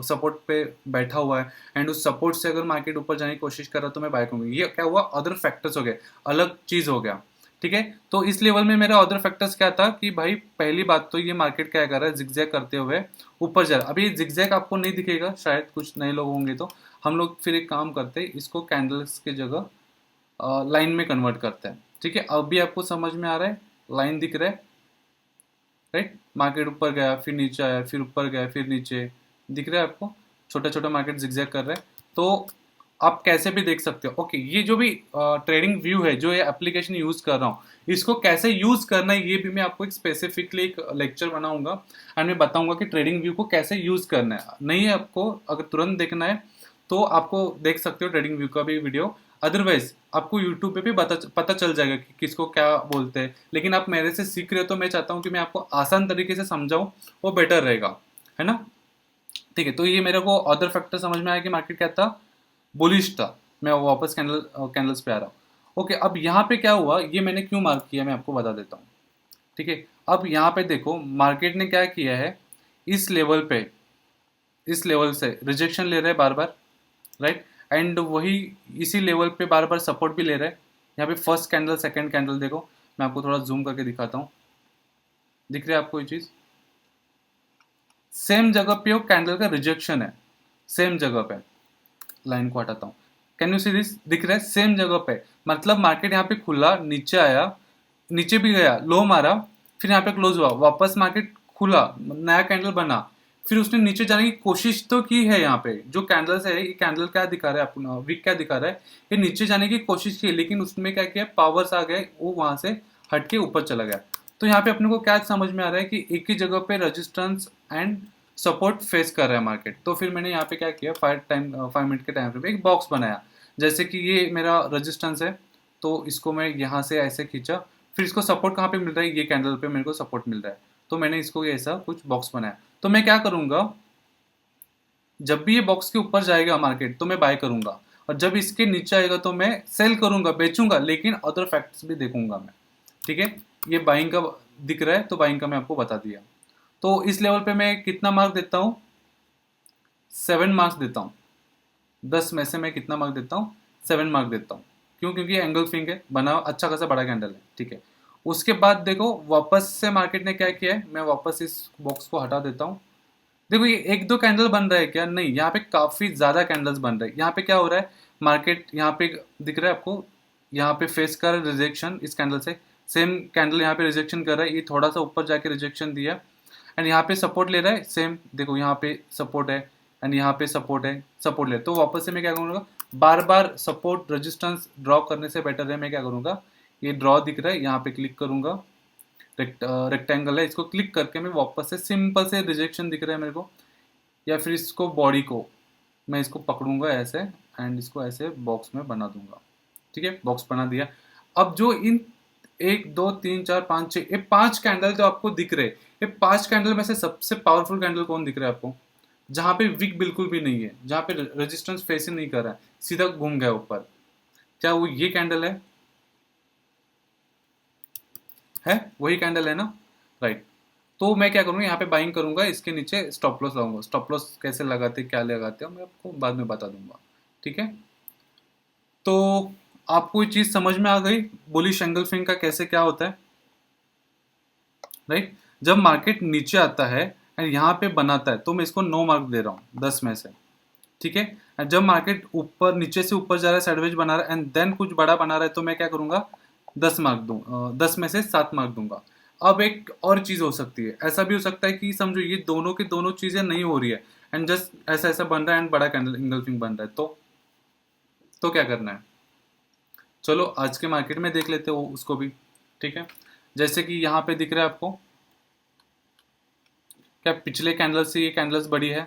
सपोर्ट पे बैठा हुआ है, एंड उस सपोर्ट से अगर मार्केट ऊपर जाने की कोशिश कर रहा है तो मैं बाय करूंगा। ये क्या हुआ, अदर फैक्टर्स हो गए, अलग चीज हो गया। ठीक है, तो इस लेवल में मेरा अदर फैक्टर्स क्या था कि भाई पहली बात तो ये मार्केट क्या कर रहा है, जिगजैग करते हुए ऊपर जा रहा है। अभी जिगजैग आपको नहीं दिखेगा, शायद कुछ नए लोग होंगे, तो हम लोग फिर एक काम करते हैं, इसको कैंडल्स के जगह लाइन में कन्वर्ट करते हैं। ठीक है, अभी आपको समझ में आ रहा है, लाइन दिख रहा है, राइट। मार्केट ऊपर गया, फिर नीचे आया, फिर ऊपर गया, फिर नीचे, दिख रहा है आपको, छोटा छोटा मार्केट जिगजैग कर रहा है। तो आप कैसे भी देख सकते हो। ओके, ये जो भी ट्रेडिंग व्यू है, जो ये एप्लीकेशन यूज कर रहा हूँ, इसको कैसे यूज करना है ये भी मैं आपको एक स्पेसिफिकली एक लेक्चर बनाऊंगा, एंड मैं बताऊंगा कि ट्रेडिंग व्यू को कैसे यूज करना है। नहीं है आपको अगर तुरंत देखना है तो आपको देख सकते हो ट्रेडिंग व्यू का भी वीडियो, अदरवाइज आपको यूट्यूब पे भी पता चल जाएगा कि किसको क्या बोलते हैं। लेकिन आप मेरे से सीख रहे हो तो मैं चाहता हूँ कि मैं आपको आसान तरीके से समझाऊँ, वो बेटर रहेगा, है ना। ठीक है, तो ये मेरे को अदर फैक्टर समझ में आया कि मार्केट क्या था, बुलिश था। मैं वापस कैंडल्स पे आ रहा हूँ। ओके, अब यहाँ पे क्या हुआ, ये मैंने क्यों मार्क किया मैं आपको बता देता हूँ। ठीक है, अब यहाँ पे देखो मार्केट ने क्या किया है, इस लेवल पे, इस लेवल से रिजेक्शन ले रहे हैं बार बार, राइट, एंड वही इसी लेवल पे बार बार सपोर्ट भी ले रहे हैं। यहाँ पे फर्स्ट कैंडल, सेकंड कैंडल देखो, मैं आपको थोड़ा जूम करके दिखाता हूँ, दिख रहा है आपको ये चीज़, सेम जगह पे वो कैंडल का रिजेक्शन है, सेम जगह पे। लाइन को हटाता हूँ, कैन यू सी दिस, दिख रहा है सेम जगह पे। मतलब मार्केट यहाँ पे खुला, नीचे आया, नीचे भी गया, लो मारा, फिर यहाँ पे क्लोज हुआ, वापस मार्केट खुला, नया कैंडल बना, फिर उसने नीचे जाने की कोशिश तो की है। यहाँ पे जो कैंडल्स है, ये कैंडल क्या दिखा रहा है अपना, वीक क्या दिखा रहा है, ये नीचे जाने की कोशिश की, लेकिन उसमें क्या किया, पावर्स आ गए, वो वहां से हट के ऊपर चला गया। तो यहाँ पे अपने को क्या समझ में आ रहा है कि एक ही जगह पे रेजिस्टेंस एंड सपोर्ट फेस कर रहा है मार्केट। तो फिर मैंने यहाँ पे क्या किया, 5 मिनट के टाइम पे एक बॉक्स बनाया, जैसे कि ये मेरा रेजिस्टेंस है, तो इसको मैं यहाँ से ऐसे खींचा, फिर इसको सपोर्ट कहाँ पे मिल रहा है, ये कैंडल पे मेरे को सपोर्ट मिल रहा है, तो मैंने इसको ऐसा कुछ बॉक्स बनाया। तो मैं क्या करूंगा, जब भी ये बॉक्स के ऊपर जाएगा मार्केट तो मैं बाय करूंगा, और जब इसके नीचे आएगा तो मैं सेल करूंगा, बेचूंगा, लेकिन अदर फैक्ट्स भी देखूंगा मैं। ठीक है, ये बाइंग का दिख रहा है, तो बाइंग का मैं आपको बता दिया। तो इस लेवल पे मैं कितना मार्क देता हूँ, 7 मार्क्स देता हूँ। 10 में से मैं कितना मार्क देता हूँ, 7 मार्क देता हूँ। क्यों, क्योंकि एंगल फिंग है, बना अच्छा खासा बड़ा कैंडल है। ठीक है, उसके बाद देखो वापस से मार्केट ने क्या किया है, मैं वापस इस बॉक्स को हटा देता हूँ। देखो ये एक दो कैंडल बन रहा है क्या, नहीं, यहाँ पे काफी ज्यादा कैंडल्स बन रहे हैं। यहाँ पे क्या हो रहा है, मार्केट यहाँ पे दिख रहा है आपको, यहाँ पे फेस कर रिजेक्शन इस कैंडल से, सेम कैंडल यहाँ पे रिजेक्शन कर रहा है, ये थोड़ा सा ऊपर जाके रिजेक्शन दिया, एंड यहाँ पे सपोर्ट ले रहा है, सेम देखो यहाँ पे सपोर्ट है, एंड यहाँ पे सपोर्ट है, सपोर्ट ले, तो वापस से मैं क्या करूँगा, बार बार सपोर्ट रेजिस्टेंस ड्रॉ करने से बेटर है मैं क्या करूँगा, ये ड्रॉ दिख रहा है, यहाँ पे क्लिक करूँगा, रेक्टेंगल है, इसको क्लिक करके मैं वापस से सिंपल से रिजेक्शन दिख रहा है मेरे को, या फिर इसको बॉडी को मैं इसको पकड़ूंगा ऐसे, एंड इसको ऐसे बॉक्स में बना दूंगा। ठीक है, बॉक्स बना दिया। अब जो इन 1 2 3 4 5 6, ये 5 कैंडल जो आपको दिख रहे, ये 5 कैंडल में से सबसे पावरफुल कैंडल कौन दिख रहा है आपको, जहां पे विक बिल्कुल भी नहीं है, जहां पे रेजिस्टेंस फेस ही नहीं कर रहा है, सीधा घूम गया ऊपर, क्या वो ये कैंडल है वही कैंडल है ना, राइट। तो मैं क्या करूँगा, यहाँ पे बाइंग करूंगा, इसके नीचे स्टॉप लॉस लगाऊंगा। स्टॉप लॉस कैसे लगाते, क्या लगाते हो, मैं आपको बाद में बता दूंगा। ठीक है, तो आपको ये चीज़ समझ में आ गई, बुलिश एंगल स्विंग का कैसे क्या होता है, राइट। जब मार्केट नीचे आता है एंड यहाँ पे बनाता है तो मैं इसको 9 मार्क दे रहा हूँ 10 में से। ठीक है, एंड जब मार्केट ऊपर, नीचे से ऊपर जा रहा है, साइडवेज बना रहा है, एंड देन कुछ बड़ा बना रहा है, तो मैं क्या करूंगा, 10 मार्क दूँ, 10 में से 7 मार्क दूंगा। अब एक और चीज हो सकती है, ऐसा भी हो सकता है कि समझो ये दोनों की दोनों चीजें नहीं हो रही है, एंड जस्ट ऐसा ऐसा बन रहा है, एंड बड़ा कैंडल इंगल्फिंग बन रहा है, तो क्या करना है, चलो आज के मार्केट में देख लेते हो उसको भी, ठीक है। जैसे कि यहाँ पे दिख रहा है आपको, क्या पिछले कैंडल से ये कैंडल्स बड़ी है?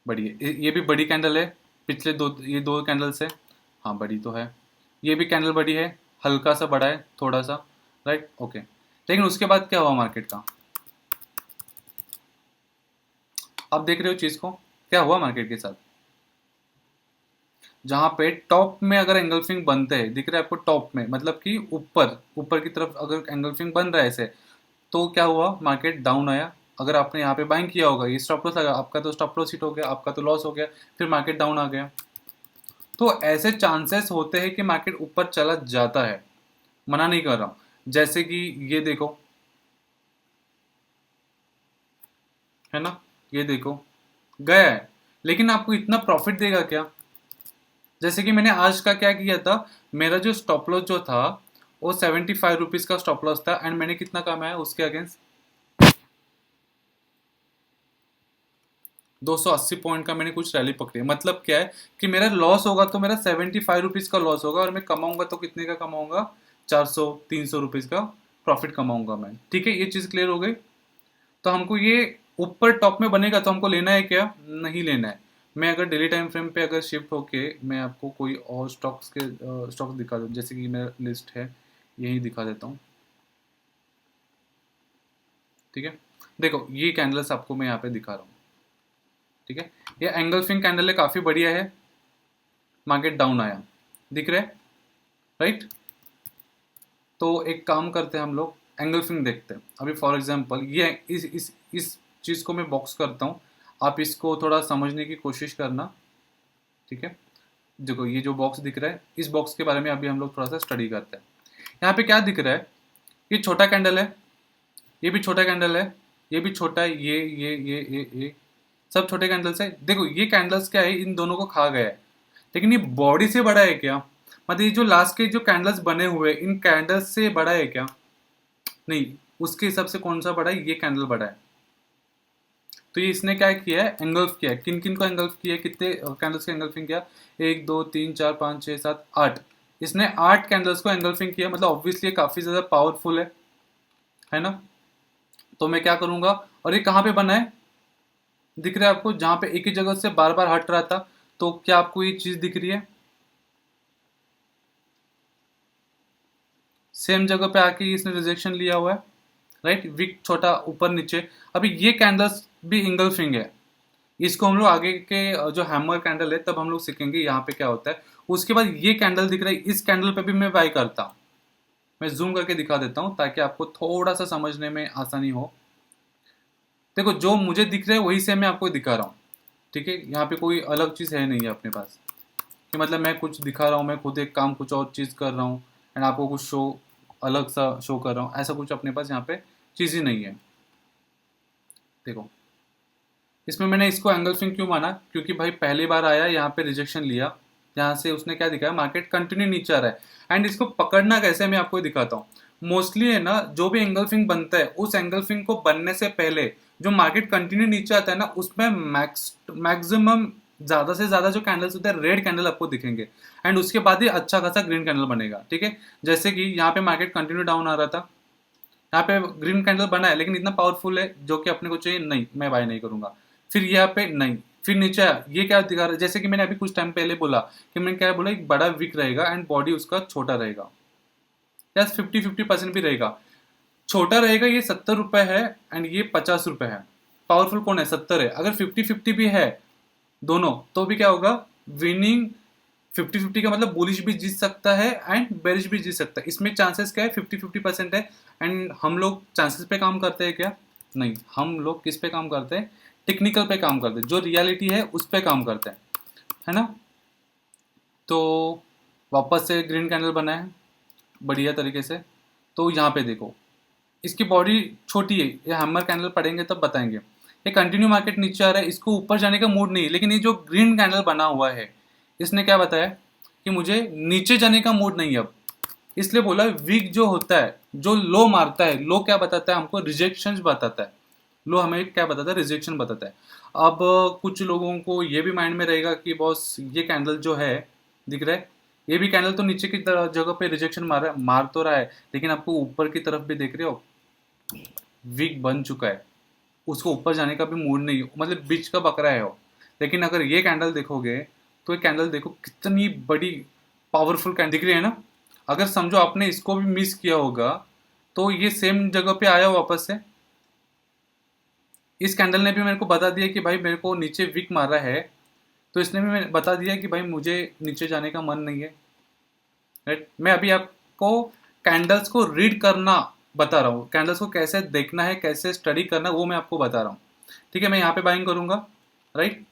बड़ी है। ये भी बड़ी कैंडल है। पिछले दो, ये दो कैंडल्स है, हाँ बड़ी तो है। ये भी कैंडल बड़ी है, हल्का सा बड़ा है थोड़ा सा, राइट, ओके। लेकिन उसके बाद क्या हुआ मार्केट का, आप देख रहे हो चीज़ को, क्या हुआ मार्केट के साथ? जहाँ पे टॉप में अगर एंगल्फिंग बनते हैं, दिख रहा है आपको टॉप में, मतलब कि ऊपर ऊपर की तरफ अगर एंगल्फिंग बन रहा है ऐसे, तो क्या हुआ, मार्केट डाउन आया। अगर आपने यहाँ पे बाइंग किया होगा, ये स्टॉप लॉस लगा आपका, तो स्टॉप लॉस हिट हो गया आपका, तो लॉस हो गया, फिर मार्केट डाउन आ गया। तो ऐसे चांसेस होते हैं कि मार्केट ऊपर चला जाता है, मना नहीं कर रहा हूँ। जैसे कि ये देखो, है ना, ये देखो गया है, लेकिन आपको इतना प्रॉफिट देगा क्या? जैसे कि मैंने आज का क्या किया था, मेरा जो स्टॉप लॉस जो था वो 75 रुपीज़ का स्टॉप लॉस था, एंड मैंने कितना कमाया उसके अगेंस्ट, 280 पॉइंट का मैंने कुछ रैली पकड़ी। मतलब क्या है कि मेरा लॉस होगा तो मेरा 75 रुपीज़ का लॉस होगा, और मैं कमाऊंगा तो कितने का कमाऊंगा, 400 300 रुपीज़ का प्रॉफिट कमाऊंगा मैं, ठीक है। ये चीज़ क्लियर हो गई। तो हमको ये ऊपर टॉप में बनेगा तो हमको लेना है क्या, नहीं लेना है। मैं अगर डेली टाइम फ्रेम पे अगर शिफ्ट होके मैं आपको कोई और स्टॉक्स दिखा दूँ, जैसे कि मेरा लिस्ट है, यही दिखा देता हूँ, ठीक है। देखो ये कैंडल्स आपको मैं यहाँ पे दिखा रहा हूँ, ठीक है। ये एंगल्फिंग कैंडल है, काफ़ी बढ़िया है। मार्केट डाउन आया, दिख रहा है, राइट। तो एक काम करते हैं हम लोग, एंगल्फिंग देखते हैं। अभी फॉर एग्जांपल ये इस चीज़ को मैं बॉक्स करता हूँ, आप इसको थोड़ा समझने की कोशिश करना, ठीक है। देखो ये जो बॉक्स दिख रहा है, इस बॉक्स के बारे में अभी हम लोग थोड़ा सा स्टडी करते हैं। यहाँ पे क्या दिख रहा है, ये छोटा कैंडल है, ये भी छोटा कैंडल है, ये भी छोटा है, ये सब छोटे कैंडल्स है। देखो ये कैंडल्स क्या है, इन दोनों को खा गया है, लेकिन ये बॉडी से बड़ा है क्या? मतलब ये जो लास्ट के जो कैंडल्स बने हुए इन कैंडल्स से बड़ा है क्या? नहीं, उसके हिसाब से कौन सा बड़ा है, ये कैंडल बड़ा है। तो ये इसने क्या किया है, एंगल्फ किया है। किन किन को एंगल्फ किया है, कितने कैंडल्स का एंगल्फिंग किया, 1 2 3 4 5 6 7 8, इसने 8 कैंडल्स को एंगल्फिंग किया। मतलब ऑब्वियसली काफी ज्यादा पावरफुल है ना। तो मैं क्या करूंगा, और ये कहाँ पे बना है, दिख रहा है आपको, जहां पे एक ही जगह से बार बार हट रहा था, तो क्या आपको ये चीज दिख रही है, सेम जगह पे आके इसने रिजेक्शन लिया हुआ है, राइट, विक छोटा ऊपर नीचे। अभी ये कैंडल्स भी इंगल्फिंग है, इसको हम लोग आगे के जो हैमर कैंडल है तब हम लोग सीखेंगे यहाँ पे क्या होता है। उसके बाद ये कैंडल दिख रहा है, इस कैंडल पे भी मैं बाय करता हूँ। मैं जूम करके दिखा देता हूँ ताकि आपको थोड़ा सा समझने में आसानी हो। देखो जो मुझे दिख रहा है वही से मैं आपको दिखा रहा हूँ, ठीक है। यहाँ पे कोई अलग चीज़ है नहीं है अपने पास, कि मतलब मैं कुछ दिखा रहा हूँ, मैं खुद एक काम कुछ और चीज़ कर रहा हूँ एंड आपको कुछ शो अलग सा शो कर रहा हूँ, ऐसा कुछ अपने पास यहाँ पे चीज़ ही नहीं है। देखो इसमें मैंने इसको एंगल स्विंग क्यों माना, क्योंकि भाई पहली बार आया यहाँ पे रिजेक्शन लिया, यहाँ से उसने क्या दिखाया, मार्केट कंटिन्यू नीचे आ रहा है। एंड इसको पकड़ना कैसे मैं आपको दिखाता हूँ। मोस्टली है ना, जो भी एंगल फिंग बनता है उस एंगल फिंग को बनने से पहले जो मार्केट कंटिन्यू नीचे आता है ना, उसमें मैक्सिमम ज्यादा से ज्यादा जो कैंडल्स होते हैं रेड कैंडल आपको दिखेंगे, एंड उसके बाद ही अच्छा खासा ग्रीन कैंडल बनेगा, ठीक है। जैसे कि यहाँ पे मार्केट कंटिन्यू डाउन आ रहा था, यहाँ पे ग्रीन कैंडल बना है लेकिन इतना पावरफुल है जो कि अपने को चाहिए नहीं, मैं बाय नहीं करूंगा। फिर यहाँ पे नहीं, फिर नीचे आया, ये क्या दिखा रहा है, जैसे कि मैंने अभी कुछ टाइम पहले बोला कि मैंने क्या बोला, एक बड़ा विक रहेगा एंड बॉडी उसका छोटा रहेगा, या 50-50% भी रहेगा। छोटा रहेगा, ये 70 रुपए है एंड ये 50 रुपए है। पावरफुल कौन है, 70 है। अगर 50-50 भी है दोनों, तो भी क्या होगा, विनिंग 50-50 का मतलब बुलिश भी जीत सकता है एंड बेरिश भी जीत सकता है। इसमें चांसेस क्या है, 50-50% है। एंड हम लोग चांसेस पे काम करते हैं क्या, नहीं, हम लोग किस पे काम करते हैं, टेक्निकल पे काम करते हैं, जो रियलिटी है उस पे काम करते हैं, है ना। तो वापस से ग्रीन कैंडल बना है बढ़िया तरीके से। तो यहाँ पे देखो इसकी बॉडी छोटी है, ये हैमर कैंडल पड़ेंगे तब बताएंगे। ये कंटिन्यू मार्केट नीचे आ रहा है, इसको ऊपर जाने का मूड नहीं है, लेकिन ये जो ग्रीन कैंडल बना हुआ है इसने क्या बताया कि मुझे नीचे जाने का मूड नहीं है अब। इसलिए बोला वीक जो होता है, जो लो मारता है, लो क्या बताता है हमको, रिजेक्शन बताता है। लो हमें क्या बताता है, रिजेक्शन बताता है। अब कुछ लोगों को ये भी माइंड में रहेगा कि बॉस ये कैंडल जो है, दिख रहा है, ये भी कैंडल तो नीचे की जगह पे रिजेक्शन मार तो रहा है, लेकिन आपको ऊपर की तरफ भी देख रहे हो वीक बन चुका है, उसको ऊपर जाने का भी मूड नहीं है, मतलब बीच का बकरा है वो। लेकिन अगर ये कैंडल देखोगे तो ये कैंडल देखो कितनी बड़ी पावरफुल कैंडल दिख रही है ना। अगर समझो आपने इसको भी मिस किया होगा तो ये सेम जगह पे आया वापस से। इस कैंडल ने भी मेरे को बता दिया कि भाई मेरे को नीचे विक मारा है, तो इसने भी मैं बता दिया कि भाई मुझे नीचे जाने का मन नहीं है। राइट, मैं अभी आपको कैंडल्स को रीड करना बता रहा हूँ, कैंडल्स को कैसे देखना है कैसे स्टडी करना है वो मैं आपको बता रहा हूँ। ठीक है, मैं यहाँ पे बाइंग करूंगा। राइट,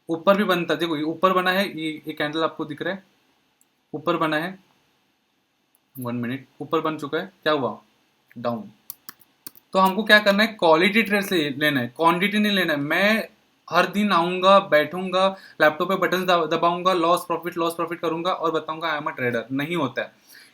ऊपर भी बनता, देखो ये ऊपर बना है, ये कैंडल आपको दिख रहा है ऊपर बना है। 1 मिनट, ऊपर बन चुका है, क्या हुआ, डाउन। तो हमको क्या करना है, क्वालिटी ट्रेड्स लेना है, क्वांटिटी नहीं लेना है। मैं हर दिन आऊंगा बैठूंगा लैपटॉप पे बटन दबाऊंगा, लॉस प्रॉफिट करूंगा और बताऊंगा आई एम अ ट्रेडर, नहीं होता है।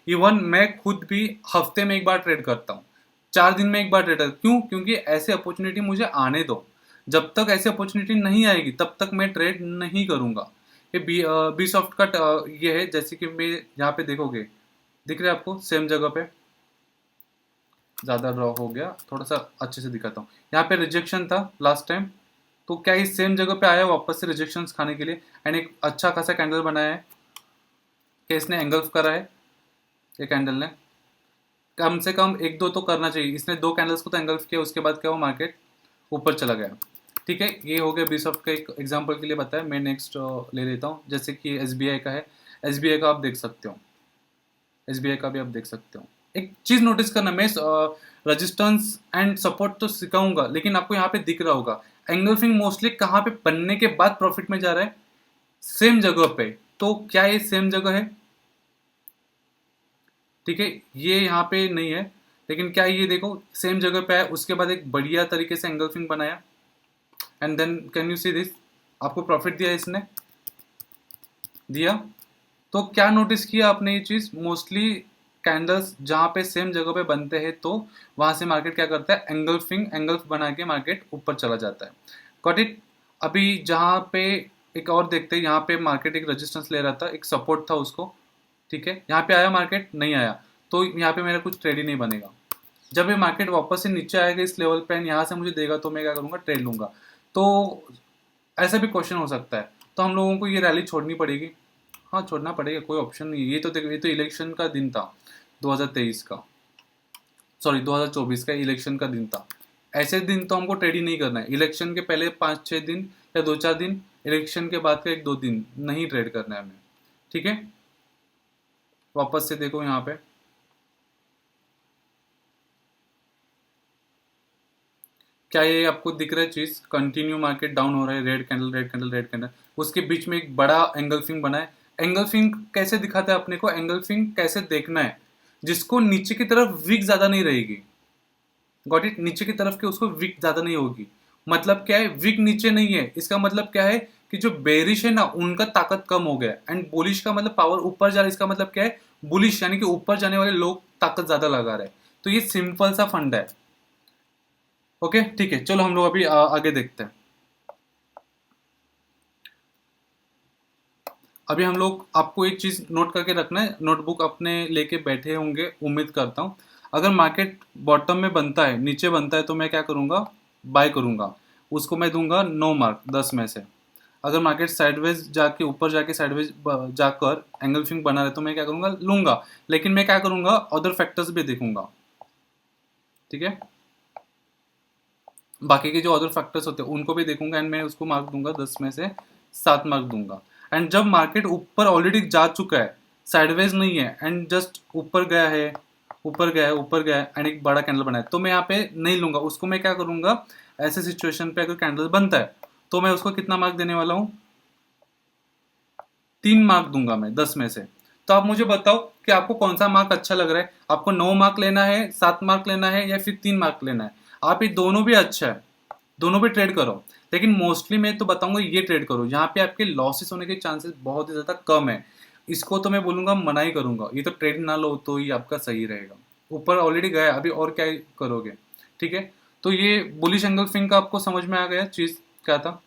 इवन मैं खुद भी हफ्ते में एक बार ट्रेड करता हूँ, 4 दिन में एक बार ट्रेड, क्यों, क्योंकि ऐसे अपॉर्चुनिटी मुझे आने दो। जब तक ऐसी अपॉर्चुनिटी नहीं आएगी तब तक मैं ट्रेड नहीं करूंगा। ये बी सॉफ्ट का ये है, जैसे कि मैं यहाँ पे देखोगे, दिख रहा है आपको सेम जगह पे, ज़्यादा ड्रॉ हो गया, थोड़ा सा अच्छे से दिखाता हूँ। यहाँ पे रिजेक्शन था लास्ट टाइम, तो क्या इस सेम जगह पे आया वापस से रिजेक्शंस खाने के लिए, एंड एक अच्छा खासा कैंडल बनाया है कि इसने एंगल्फ करा है। ये कैंडल ने कम से कम एक दो तो करना चाहिए, इसने 2 कैंडल्स को तो एंगल्फ किया, उसके बाद क्या हुआ, मार्केट ऊपर चला गया। ठीक है, ये हो गया बीसॉफ्ट का एक एग्जाम्पल के लिए बताया। मैं नेक्स्ट ले लेता हूँ, जैसे कि एसबीआई का है। एसबीआई का आप देख सकते हो, एसबीआई का भी आप देख सकते हो। एक चीज नोटिस करना, मैं रेजिस्टेंस एंड सपोर्ट तो सिखाऊंगा, लेकिन आपको यहाँ पे दिख रहा होगा एंगल्फिंग मोस्टली कहाँ पे बनने के बाद प्रॉफिट में जा रहा है, सेम जगह पे। तो क्या ये सेम जगह है, ठीक है, ये यहाँ पे नहीं है, लेकिन क्या ये देखो सेम जगह पे है, उसके बाद एक बढ़िया तरीके से एंगल्फिंग बनाया, and then can you see this, आपको प्रॉफिट दिया इसने, दिया। तो क्या नोटिस किया आपने, ये चीज मोस्टली कैंडल्स जहां पे सेम जगह पे बनते हैं तो वहां से मार्केट क्या करता है, एंगल्फ बना के मार्केट ऊपर चला जाता है। Got it. अभी जहां पे एक और देखते हैं, यहाँ पे मार्केट एक रेजिस्टेंस ले रहा था, एक सपोर्ट था उसको, ठीक है, यहाँ पे आया मार्केट, नहीं आया, तो यहाँ पे मेरा कुछ ट्रेड ही नहीं बनेगा। जब ये मार्केट वापस से नीचे आएगा इस लेवल पे, यहाँ से मुझे देगा तो मैं क्या करूंगा, ट्रेड लूंगा। तो ऐसा भी क्वेश्चन हो सकता है, तो हम लोगों को ये रैली छोड़नी पड़ेगी। हाँ, छोड़ना पड़ेगा, कोई ऑप्शन नहीं है। ये तो देखो, ये तो इलेक्शन का दिन था 2023 का, सॉरी 2024 का इलेक्शन का दिन था। ऐसे दिन तो हमको ट्रेड ही नहीं करना है, इलेक्शन के पहले 5-6 दिन या 2-4 दिन, इलेक्शन के बाद का 1-2 दिन नहीं ट्रेड करना है हमें। ठीक है, वापस से देखो यहाँ पे, क्या ये आपको दिख रहा है चीज, कंटिन्यू मार्केट डाउन हो रहा है, red candle red candle red candle, उसके बीच में एक बड़ा एंगल्फिंग बना है। एंगल्फिंग कैसे दिखाता है अपने को, एंगल्फिंग कैसे देखना है, जिसको नीचे की तरफ विक ज्यादा नहीं रहेगी। गॉट इट, नीचे की तरफ के उसको विक ज्यादा नहीं होगी। मतलब क्या है, विक नीचे नहीं है, इसका मतलब क्या है कि जो बेरिश है ना उनका ताकत कम हो गया, एंड बुलिश का मतलब पावर ऊपर जा रहा है, इसका मतलब क्या है, बुलिश यानी कि ऊपर जाने वाले लोग ताकत ज्यादा लगा रहे हैं। तो ये सिंपल सा फंडा है। ओके, ठीक है, चलो हम लोग अभी आगे देखते हैं। अभी हम लोग, आपको एक चीज नोट करके रखना है, नोटबुक अपने लेके बैठे होंगे उम्मीद करता हूँ। अगर मार्केट बॉटम में बनता है, नीचे बनता है, तो मैं क्या करूंगा, बाय करूंगा, उसको मैं दूंगा 9 मार्क 10 में से। अगर मार्केट साइडवेज जाके ऊपर जाके साइडवेज जाकर एंगल्फिंग बना रहे तो मैं क्या करूंगा, लूंगा। लेकिन मैं क्या करूंगा, अदर फैक्टर्स भी देखूंगा। ठीक है, बाकी के जो अदर फैक्टर्स होते हैं उनको भी देखूंगा, एंड मैं उसको मार्क दूंगा 10 में से 7 मार्क दूंगा। एंड जब मार्केट ऊपर ऑलरेडी जा चुका है, साइडवेज नहीं है, एंड जस्ट ऊपर गया है, ऊपर गया है, ऊपर गया है, एंड एक बड़ा कैंडल बना है, तो मैं यहाँ पे नहीं लूंगा उसको। मैं क्या करूंगा, ऐसे सिचुएशन पे अगर कैंडल बनता है तो मैं उसको कितना मार्क देने वाला हूँ, 3 मार्क दूंगा मैं 10 में से। तो आप मुझे बताओ कि आपको कौन सा मार्क अच्छा लग रहा है, आपको 9 मार्क लेना है, 7 मार्क लेना है, या फिर 3 मार्क लेना है। आप ये दोनों भी अच्छा है, दोनों भी ट्रेड करो, लेकिन मोस्टली मैं तो बताऊंगा ये ट्रेड करो जहाँ पे आपके लॉसेस होने के चांसेस बहुत ही ज़्यादा कम है। इसको तो मैं बोलूंगा, मना ही करूंगा, ये तो ट्रेड ना लो तो ही आपका सही रहेगा। ऊपर ऑलरेडी गया, अभी और क्या करोगे। ठीक है, तो ये बुलिश एंगल फिंग का आपको समझ में आ गया चीज़ क्या था।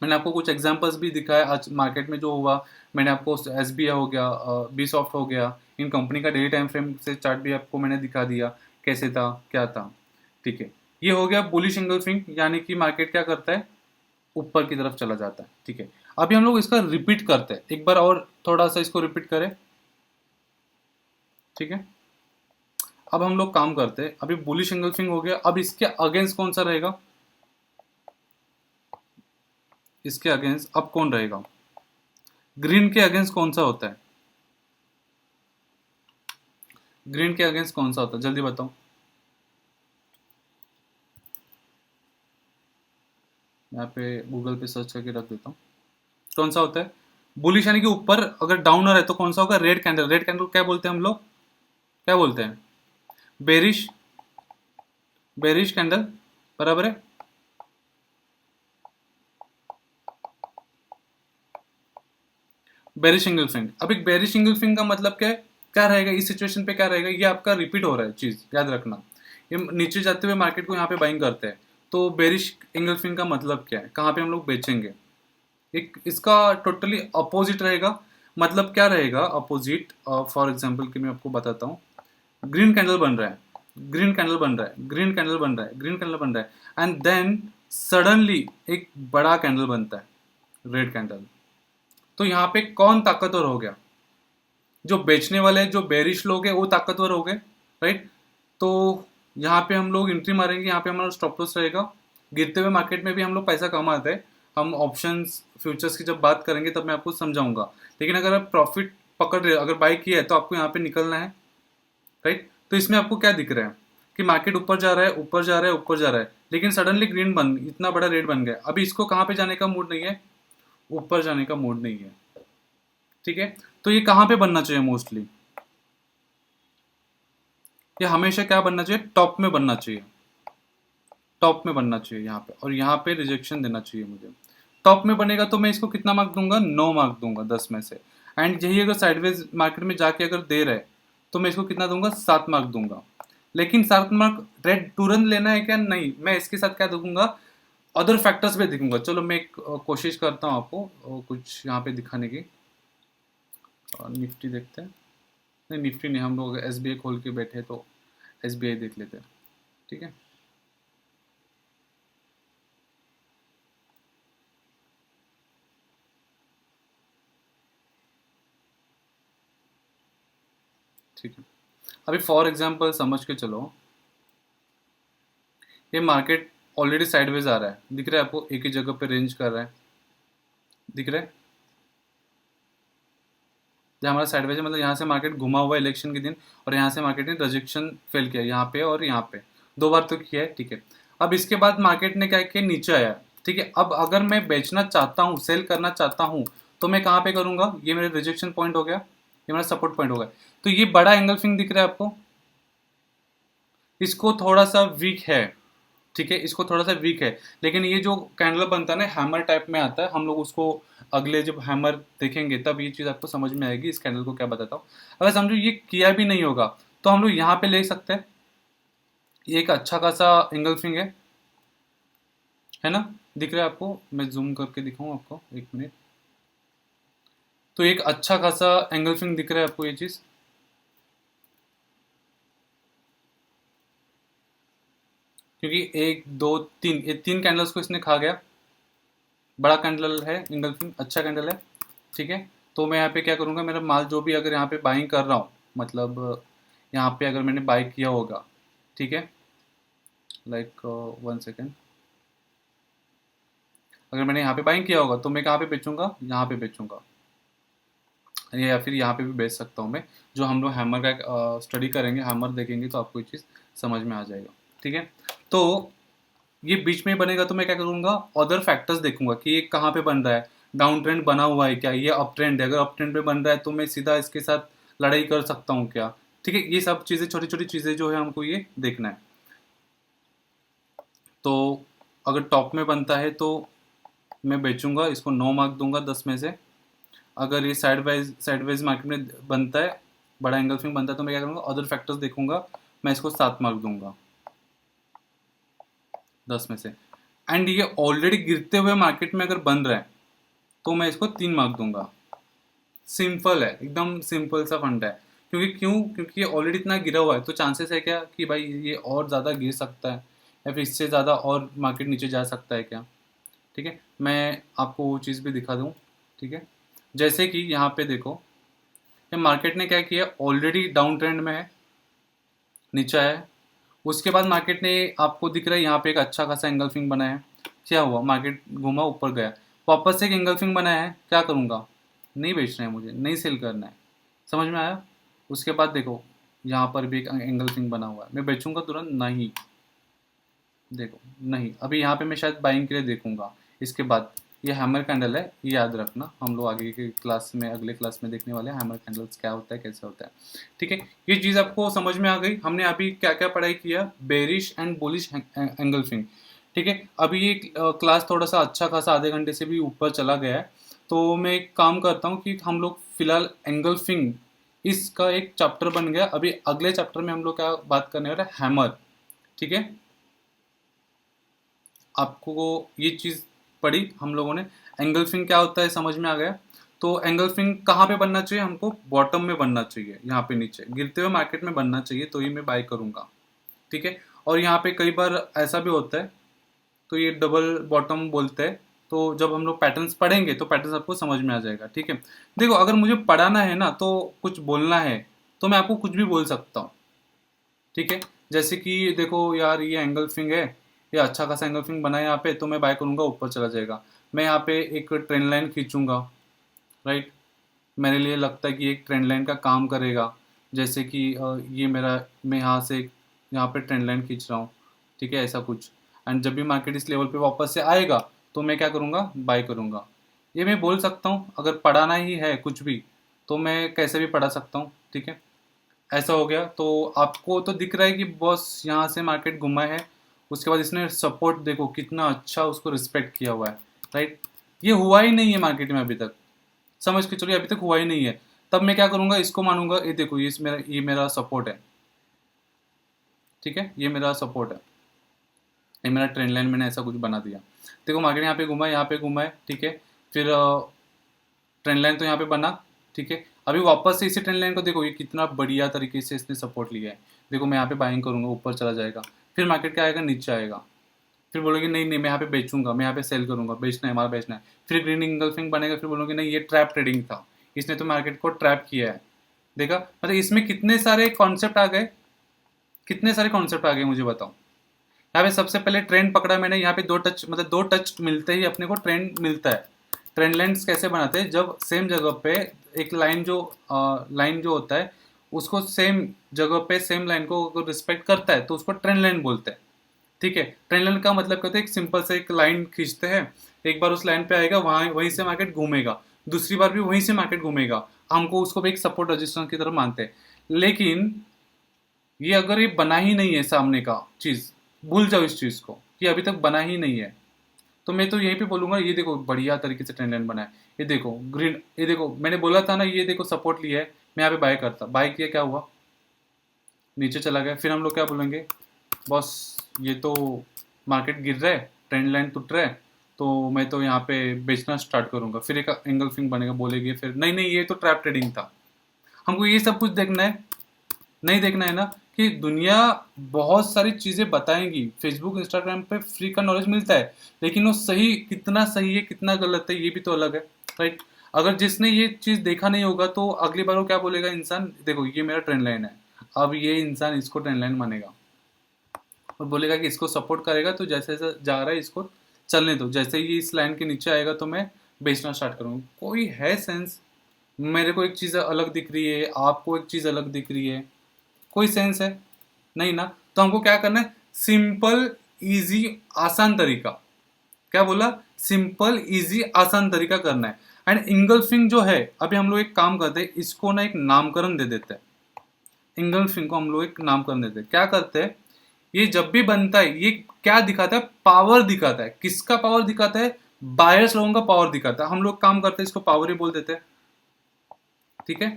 मैंने आपको कुछ एग्जांपल्स भी दिखाया आज मार्केट में जो हुआ। मैंने आपको एसबीआई हो गया, बी सॉफ्ट हो गया, इन कंपनी का डेली टाइम फ्रेम से चार्ट भी आपको मैंने दिखा दिया कैसे था क्या था। ठीक है, ये हो गया बुलिश एंगल्फिंग, यानी कि मार्केट क्या करता है, ऊपर की तरफ चला जाता है। ठीक है, अभी हम लोग इसका रिपीट करते हैं एक बार और, थोड़ा सा इसको रिपीट करें। ठीक है, अब हम लोग काम करते हैं। अभी बुलिश एंगल्फिंग हो गया, अब इसके अगेंस्ट कौन सा रहेगा, इसके अगेंस्ट अब कौन रहेगा, ग्रीन के अगेंस्ट कौन सा होता है, ग्रीन के अगेंस्ट कौन सा होता है, जल्दी बताओ। यहाँ पे गूगल पे सर्च करके रख देता हूँ। कौन सा होता है, बुलिश यानी कि ऊपर, अगर डाउनर है तो कौन सा होगा, रेड कैंडल। रेड कैंडल क्या बोलते हैं हम लोग, क्या बोलते हैं, बेरिश, बेरिश कैंडल, बराबर है। Bearish engulfing. अब एक बेरिश एंगल्फिंग का मतलब क्या है, क्या रहेगा इस सिचुएशन पे, क्या रहेगा, ये आपका रिपीट हो रहा है चीज, याद रखना। ये नीचे जाते हुए मार्केट को यहाँ पे बाइंग करते हैं, तो बेरिश एंगल्फिंग का मतलब क्या है, कहाँ पे हम लोग बेचेंगे। एक इसका टोटली अपोजिट रहेगा। मतलब क्या रहेगा अपोजिट, फॉर एग्जाम्पल कि मैं आपको बताता हूँ। ग्रीन कैंडल बन रहा है, ग्रीन कैंडल बन रहा है, ग्रीन कैंडल बन रहा है, ग्रीन कैंडल बन रहा है, एंड देन सडनली एक बड़ा कैंडल बनता है, रेड कैंडल। तो यहाँ पे कौन ताकतवर हो गया, जो बेचने वाले जो बेरिश लोग हैं वो ताकतवर हो गए, राइट। तो यहाँ पे हम लोग एंट्री मारेंगे, यहाँ पे हमारा स्टॉप लॉस रहेगा। गिरते हुए मार्केट में भी हम लोग पैसा कमाते हैं। हम ऑप्शंस फ्यूचर्स की जब बात करेंगे तब मैं आपको समझाऊंगा। लेकिन अगर आप प्रॉफिट पकड़ रहे हो, अगर बाई किया है तो आपको यहाँ पे निकलना है, राइट। तो इसमें आपको क्या दिख रहा है कि मार्केट ऊपर जा रहा है, ऊपर जा रहा है, ऊपर जा रहा है, लेकिन सडनली ग्रीन बन, इतना बड़ा रेड बन गया। अभी इसको कहाँ पे जाने का मूड नहीं है, ऊपर जाने का मूड नहीं है। ठीक है, तो ये कहाँ पे बनना चाहिए मोस्टली, ये हमेशा क्या बनना चाहिए, टॉप में बनना चाहिए, टॉप में बनना चाहिए यहाँ पे, और यहाँ पे रिजेक्शन देना चाहिए मुझे। टॉप में बनेगा तो मैं इसको कितना मार्क दूंगा, 9 मार्क दूंगा 10 में से। एंड यही अगर साइडवेज मार्केट में जाके अगर दे रहे तो मैं इसको कितना दूंगा, 7 मार्क दूंगा। लेकिन 7 मार्क रेड तुरंत लेना है क्या, नहीं, मैं इसके साथ क्या दूंगा, अदर फैक्टर्स भी दिखूंगा। चलो मैं एक कोशिश करता हूँ आपको कुछ यहाँ पे दिखाने की। निफ्टी देखते हैं, नहीं निफ्टी नहीं, हम लोग एसबीआई खोल के बैठे हैं, तो एसबीआई देख लेते हैं। ठीक है, ठीक है। अभी फॉर एग्जांपल समझ के चलो, ये मार्केट ऑलरेडी साइडवेज आ रहा है, दिख रहा है आपको, एक ही जगह पे रेंज कर रहा है, दिख रहा है। जब हमारा साइडवेज है मतलब यहाँ से मार्केट घुमा हुआ है इलेक्शन के दिन, और यहाँ से मार्केट ने रिजेक्शन फेल किया यहाँ पे और यहाँ पे, 2 बार तो किया है। ठीक है, अब इसके बाद मार्केट ने क्या किया, नीचे आया। ठीक है, अब अगर मैं बेचना चाहता हूँ, सेल करना चाहता हूँ, तो मैं कहाँ पे करूंगा, ये मेरा रिजेक्शन पॉइंट हो गया, ये मेरा सपोर्ट पॉइंट हो गया। तो ये बड़ा एंगल्फिंग दिख रहा है आपको, इसको थोड़ा सा वीक है। ठीक है, इसको थोड़ा सा वीक है, लेकिन ये जो कैंडल बनता है ना, हैमर टाइप में आता है, हम लोग उसको अगले जब हैमर देखेंगे तब ये चीज़ आपको समझ में आएगी, इस कैंडल को क्या बताता हूँ। अगर समझो ये किया भी नहीं होगा तो हम लोग यहाँ पे ले सकते हैं, ये एक अच्छा खासा एंगल्फिंग है ना, दिख रहा है आपको, मैं जूम करके दिखाऊँ आपको, 1 मिनट। तो एक अच्छा खासा एंगल्फिंग दिख रहा है आपको ये चीज़, क्योंकि 1 2 3, ये 3 कैंडल्स को इसने खा गया। बड़ा कैंडल है, इंगल्फिंग अच्छा कैंडल है। ठीक है, तो मैं यहाँ पे क्या करूँगा, मेरा माल जो भी अगर यहाँ पे बाइंग कर रहा हूँ, मतलब यहाँ पे अगर मैंने बाई किया होगा, ठीक है, लाइक 1 सेकेंड, अगर मैंने यहाँ पे बाइंग किया होगा तो मैं कहाँ पे बेचूंगा, यहाँ पे बेचूंगा, या फिर यहाँ पे भी बेच सकता हूँ मैं। जो हम लोग हैमर का स्टडी करेंगे, हैमर देखेंगे तो आपको ये चीज़ समझ में आ जाएगा। ठीक है, तो ये बीच में बनेगा तो मैं क्या करूंगा, अदर फैक्टर्स देखूंगा कि ये कहाँ पे बन रहा है, डाउन ट्रेंड बना हुआ है क्या, ये अप ट्रेंड है, अगर अप ट्रेंड पे बन रहा है तो मैं सीधा इसके साथ लड़ाई कर सकता हूँ क्या। ठीक है, ये सब चीज़ें, छोटी छोटी चीज़ें जो है हमको ये देखना है। तो अगर टॉप में बनता है तो मैं बेचूंगा, इसको 9 मार्क दूंगा 10 में से। अगर ये साइडवेज मार्केट में बनता है, बड़ा एंगल्फिंग बनता है, तो मैं क्या करूँगा, अदर फैक्टर्स देखूंगा, मैं इसको 7 मार्क दूंगा 10 में से। एंड ये ऑलरेडी गिरते हुए मार्केट में अगर बन रहा है तो मैं इसको 3 मार्क दूंगा। सिंपल है, एकदम सिंपल सा फंड है। क्योंकि ये ऑलरेडी इतना गिरा हुआ है, तो चांसेस है क्या कि भाई ये और ज़्यादा गिर सकता है, या फिर इससे ज़्यादा और मार्केट नीचे जा सकता है क्या। ठीक है, मैं आपको वो चीज़ भी दिखा दूँ। ठीक है, जैसे कि यहाँ पे देखो, ये मार्केट ने क्या किया, ऑलरेडी डाउन ट्रेंड में है, नीचे है। उसके बाद मार्केट ने, आपको दिख रहा है यहाँ पे एक अच्छा खासा एंगल्फिंग बनाया है। क्या हुआ, मार्केट घूमा ऊपर गया, वापस से एक एंगल्फिंग बनाया है। क्या करूँगा, नहीं बेचना है मुझे, नहीं सेल करना है। समझ में आया। उसके बाद देखो यहाँ पर भी एक एंगल्फिंग बना हुआ है, मैं बेचूंगा तुरंत नहीं, देखो नहीं, अभी यहाँ पे मैं शायद बाइंग के लिए देखूंगा। इसके बाद ये हैमर कैंडल है, ये याद रखना, हम लोग आगे के क्लास में, अगले क्लास में देखने वाले हैं हैमर कैंडल्स क्या होता है, कैसे होता है। ठीक है, ये चीज़ आपको समझ में आ गई। हमने अभी क्या क्या पढ़ाई किया, बेरिश एंड बुलिश एंगल्फिंग। ठीक है, अभी ये क्लास थोड़ा सा अच्छा खासा आधे घंटे से भी ऊपर चला गया है, तो मैं एक काम करता हूँ कि हम लोग फिलहाल एंगल्फिंग इसका एक चैप्टर बन गया। अभी अगले चैप्टर में हम लोग क्या बात करने वाले हैं, हैमर। ठीक है, आपको ये चीज़ पढ़ी हम लोगों ने, एंगल्फिंग क्या होता है समझ में आ गया। तो एंगल्फिंग कहाँ पे बनना चाहिए, हमको बॉटम में बनना चाहिए, यहाँ पे नीचे गिरते हुए मार्केट में बनना चाहिए, तो ही मैं बाय करूँगा। ठीक है, और यहाँ पे कई बार ऐसा भी होता है, तो ये डबल बॉटम बोलते हैं। तो जब हम लोग पैटर्न्स पढ़ेंगे तो पैटर्न्स आपको समझ में आ जाएगा। ठीक है, देखो अगर मुझे पढ़ाना है ना, तो कुछ बोलना है तो मैं आपको कुछ भी बोल सकता हूँ। ठीक है, जैसे कि देखो यार, ये एंगल फिंग है, ये अच्छा खासा एंगल फिंग बना है यहाँ पे, तो मैं बाय करूँगा, ऊपर चला जाएगा। मैं यहाँ पे एक ट्रेंड लाइन खींचूंगा, राइट। मेरे लिए लगता है कि एक ट्रेंड लाइन का काम करेगा। जैसे कि ये मेरा, मैं यहाँ से यहाँ पे ट्रेंड लाइन खींच रहा हूँ। ठीक है, ऐसा कुछ। एंड जब भी मार्केट इस लेवल पे वापस से आएगा तो मैं क्या करूँगा, बाय करूँगा। ये मैं बोल सकता हूँ, अगर पढ़ाना ही है कुछ भी तो मैं कैसे भी पढ़ा सकता हूँ। ठीक है, ऐसा हो गया। तो आपको तो दिख रहा है कि बॉस यहाँ से मार्केट घुमा है, उसके बाद इसने सपोर्ट देखो कितना अच्छा उसको रिस्पेक्ट किया हुआ है, राइट। ये हुआ ही नहीं है मार्केट में अभी तक, समझ के चलिए अभी तक हुआ ही नहीं है। तब मैं क्या करूँगा, इसको मानूंगा, ये देखो ये मेरा सपोर्ट है। ठीक है, ये मेरा सपोर्ट है, ये मेरा ट्रेंड लाइन, मैंने ऐसा कुछ बना दिया। देखो मार्केट यहाँ पे घुमा है, यहाँ पे घुमा है। ठीक है, फिर ट्रेंड लाइन तो यहाँ पे बना। ठीक है, अभी वापस से इसी ट्रेंड लाइन को देखो, ये कितना बढ़िया तरीके से इसने सपोर्ट लिया है। देखो मैं यहाँ पे बाइंग करूंगा, ऊपर चला जाएगा, फिर मार्केट क्या आएगा, नीचे आएगा। फिर बोलोगे नहीं नहीं, मैं यहाँ पे बेचूंगा, मैं यहाँ पे सेल करूंगा, बेचना है हमारा, बेचना है। फिर ग्रीन इंगल्फिंग बनेगा, फिर बोलोगे नहीं ये ट्रैप ट्रेडिंग था, इसने तो मार्केट को ट्रैप किया है। देखा, मतलब इसमें कितने सारे कॉन्सेप्ट आ गए, कितने सारे कॉन्सेप्ट आ गए, मुझे बताओ। यहाँ पे सबसे पहले ट्रेंड पकड़ा मैंने, यहाँ पे दो टच, मतलब दो टच मिलते ही अपने को ट्रेंड मिलता है। ट्रेंड लाइन्स कैसे बनाते हैं, जब सेम जगह पे एक लाइन जो होता है, उसको सेम जगह पे सेम लाइन को अगर रिस्पेक्ट करता है तो उसको ट्रेंड लाइन बोलते हैं। ठीक है, ट्रेंड लाइन का मतलब कहते हैं एक सिंपल से एक लाइन खींचते हैं, एक बार उस लाइन पे आएगा, वहाँ वहीं से मार्केट घूमेगा, दूसरी बार भी वहीं से मार्केट घूमेगा, हमको उसको भी एक सपोर्ट रजिस्टेंस की तरह मानते हैं। लेकिन ये अगर ये बना ही नहीं है सामने का चीज़, भूल जाओ इस चीज़ को, ये अभी तक बना ही नहीं है, तो मैं तो यहीं पे बोलूंगा, ये देखो बढ़िया तरीके से ट्रेंड लाइन बना है। ये देखो ग्रीन, ये देखो मैंने बोला था ना, ये देखो सपोर्ट लिया है, मैं यहाँ पे बाय करता, बाय किया, क्या हुआ, नीचे चला गया। फिर हम लोग क्या बोलेंगे, बॉस ये तो मार्केट गिर रहा है, ट्रेंड लाइन टूट रहा है, तो मैं तो यहाँ पे बेचना स्टार्ट करूंगा। फिर एक एंगल्फिंग बनेगा, बोलेंगे फिर नहीं नहीं ये तो ट्रैप ट्रेडिंग था। हमको ये सब कुछ देखना है, नहीं देखना है ना कि दुनिया बहुत सारी चीज़ें बताएंगी, फेसबुक इंस्टाग्राम पे फ्री का नॉलेज मिलता है, लेकिन वो सही है कितना गलत है, ये भी तो अलग है, राइट। अगर जिसने ये चीज़ देखा नहीं होगा तो अगली बार वो क्या बोलेगा, इंसान देखो ये मेरा ट्रेंड लाइन है, अब ये इंसान इसको ट्रेंड लाइन मानेगा और बोलेगा कि इसको सपोर्ट करेगा, तो जैसे जैसे जा रहा है इसको चलने दो, जैसे ही इस लाइन के नीचे आएगा तो मैं बेचना स्टार्ट करूँगा। कोई है सेंस, मेरे को एक चीज़ अलग दिख रही है, आपको एक चीज़ अलग दिख रही है, कोई सेंस है नहीं ना। तो हमको क्या करना है, सिंपल इजी आसान तरीका, क्या बोला, सिंपल इजी आसान तरीका करना है। एंड इंगल्फिंग जो है, अभी हम लोग एक काम करते हैं, इसको ना एक नामकरण दे देते हैं। इंगल्फिंग को हम लोग एक नामकरण देते हैं, क्या करते हैं, ये जब भी बनता है ये क्या दिखाता है, पावर दिखाता है। किसका पावर दिखाता है, बायर्स लोगों का पावर दिखाता है। हम लोग काम करते हैं, इसको पावर ही बोल देते हैं। ठीक है,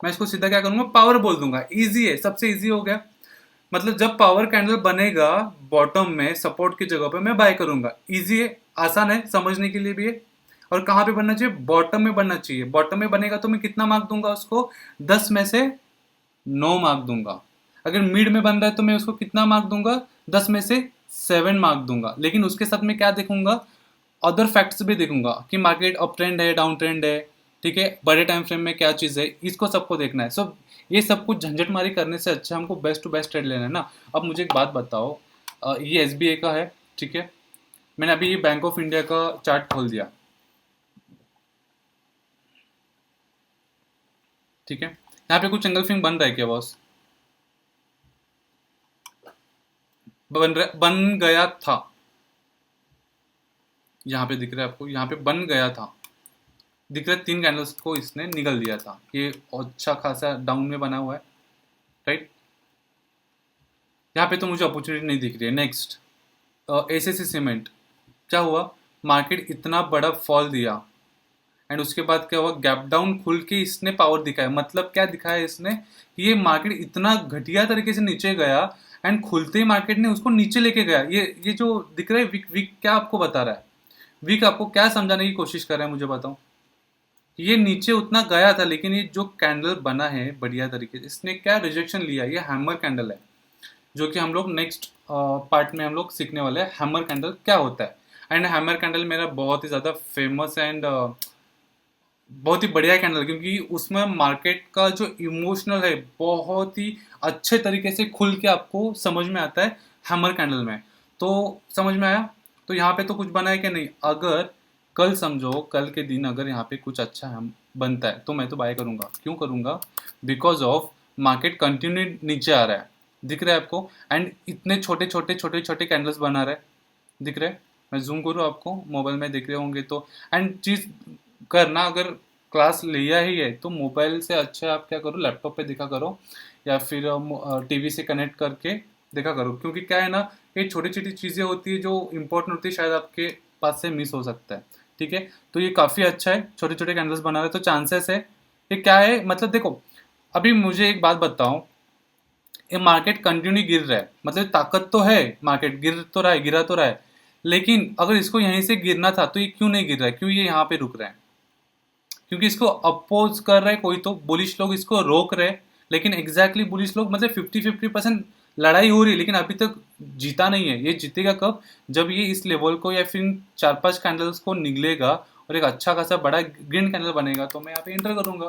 मैं इसको सीधा क्या करूंगा, पावर बोल दूंगा, इजी है, सबसे इजी हो गया। मतलब जब पावर कैंडल बनेगा बॉटम में सपोर्ट की जगह पे मैं बाय करूंगा। इजी है, आसान है समझने के लिए भी है। और कहाँ पे बनना चाहिए? बॉटम में बनना चाहिए। बॉटम में बनेगा तो मैं कितना मार्क दूंगा उसको? 10 में से 9 मार्क दूंगा। अगर मिड में बन रहा है तो मैं उसको कितना मार्क दूंगा? 10 में से 7 मार्क दूंगा। लेकिन उसके साथ मैं क्या देखूंगा? अदर फैक्ट्स भी देखूंगा कि मार्केट अप ट्रेंड है, डाउन ट्रेंड है, ठीक है, बड़े टाइम फ्रेम में क्या चीज़ है, इसको सबको देखना है। सो ये सब कुछ झंझटमारी करने से अच्छा हमको बेस्ट टू बेस्ट ट्रेड लेना है ना। अब मुझे एक बात बताओ, ये एसबीआई का है, ठीक है, मैंने अभी ये बैंक ऑफ इंडिया का चार्ट खोल दिया, ठीक है, यहाँ पे कुछ एंगल फिंग बन रहा है क्या बॉस? बन गया था। यहाँ पे दिख रहा है आपको, यहाँ पे बन गया था, दिख रहा है 3 कैंडल्स को इसने निगल दिया था, ये अच्छा खासा डाउन में बना हुआ है, राइट। यहाँ पे तो मुझे अपॉर्चुनिटी नहीं दिख रही है। नेक्स्ट, एसएससी सीमेंट, क्या हुआ? मार्केट इतना बड़ा फॉल दिया एंड उसके बाद क्या हुआ? गैप डाउन खुल के इसने पावर दिखाया। मतलब क्या दिखाया इसने कि ये मार्केट इतना घटिया तरीके से नीचे गया एंड खुलते ही मार्केट ने उसको नीचे लेके गया। ये जो दिख रहा है वीक, वीक क्या आपको बता रहा है? वीक आपको क्या समझाने की कोशिश कर रहा है मुझे बताओ। ये नीचे उतना गया था लेकिन ये जो कैंडल बना है बढ़िया तरीके से, इसने क्या रिजेक्शन लिया? ये हैमर कैंडल है, जो कि हम लोग नेक्स्ट पार्ट में हम लोग सीखने वाले हैं हैमर कैंडल क्या होता है। एंड हैमर कैंडल मेरा बहुत ही ज़्यादा फेमस एंड बहुत ही बढ़िया कैंडल है, क्योंकि उसमें मार्केट का जो इमोशनल है बहुत ही अच्छे तरीके से खुल के आपको समझ में आता है हैमर कैंडल में। तो समझ में आया? तो यहाँ पे तो कुछ बना है कि नहीं? अगर कल समझो कल के दिन अगर यहाँ पे कुछ अच्छा हम बनता है तो मैं तो बाय करूंगा। क्यों करूंगा? बिकॉज ऑफ मार्केट कंटिन्यू नीचे आ रहा है, दिख रहा है आपको, एंड इतने छोटे छोटे छोटे छोटे कैंडल्स बना रहा है, दिख रहे हैं। मैं जूम करूँ आपको, मोबाइल में देख रहे होंगे तो। एंड चीज़ करना, अगर क्लास लिया ही है तो मोबाइल से अच्छा आप क्या करो, लैपटॉप पे देखा करो या फिर टीवी से कनेक्ट करके देखा करो। क्योंकि क्या है ना, ये छोटी छोटी चीज़ें होती है जो इंपॉर्टेंट होती है, शायद आपके पास से मिस हो सकता है, ठीक है। तो ये काफ़ी अच्छा है, छोटे छोटे कैंडल्स बना रहे तो चांसेस है। ये क्या है मतलब, देखो अभी मुझे एक बात बताओ, ये मार्केट कंटिन्यू गिर रहा है, मतलब ताकत तो है, मार्केट गिर तो रहा है, गिरा तो रहा है, लेकिन अगर इसको यहीं से गिरना था तो ये क्यों नहीं गिर रहा है? क्यों ये यहाँ पे रुक रहा है? क्योंकि इसको अपोज कर रहे हैं कोई, तो बुलिश लोग इसको रोक रहे हैं। लेकिन एग्जैक्टली बुलिश लोग, मतलब 50-50% लड़ाई हो रही है, लेकिन अभी तक जीता नहीं है। ये जीतेगा कब? जब ये इस लेवल को या फिर 4-5 कैंडल्स को निगलेगा और एक अच्छा खासा बड़ा ग्रीन कैंडल बनेगा तो मैं यहाँ पे एंटर करूंगा।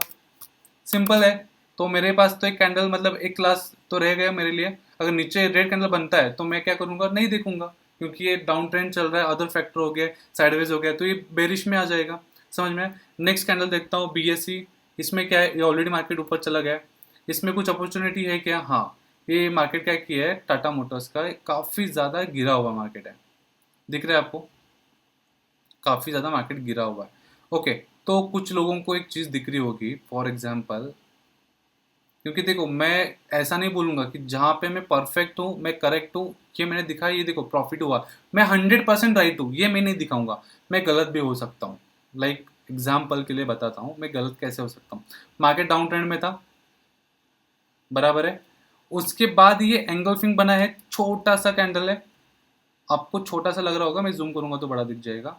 सिंपल है। तो मेरे पास तो एक कैंडल, मतलब एक क्लास तो रह गया मेरे लिए। अगर नीचे रेड कैंडल बनता है तो मैं क्या करूंगा? नहीं देखूंगा, क्योंकि ये डाउन ट्रेंड चल रहा है, अदर फैक्टर हो गया, साइडवेज हो गया, तो ये बेरिश में आ जाएगा। समझ में? नेक्स्ट कैंडल देखता हूँ बीएससी। इसमें क्या है? ये ऑलरेडी मार्केट ऊपर चला गया है। इसमें कुछ अपॉर्चुनिटी है क्या? हाँ, ये मार्केट क्या किया है, टाटा मोटर्स का काफ़ी ज़्यादा गिरा हुआ मार्केट है, दिख रहा है आपको? काफ़ी ज़्यादा मार्केट गिरा हुआ है। ओके, तो कुछ लोगों को एक चीज़ दिख रही होगी, फॉर एग्जाम्पल, क्योंकि देखो मैं ऐसा नहीं बोलूंगा कि जहाँ पे मैं परफेक्ट हूँ, मैं करेक्ट हूँ, ये मैंने दिखाया, ये देखो प्रॉफिट हुआ, मैं 100% राइट हूँ, ये मैं नहीं दिखाऊंगा। मैं गलत भी हो सकता हूँ। लाइक एग्जाम्पल के लिए बताता हूँ मैं गलत कैसे हो सकता हूँ। मार्केट डाउन ट्रेंड में था, बराबर है। उसके बाद ये एंगल्फिंग बना है, छोटा सा कैंडल है, आपको छोटा सा लग रहा होगा, मैं जूम करूंगा तो बड़ा दिख जाएगा।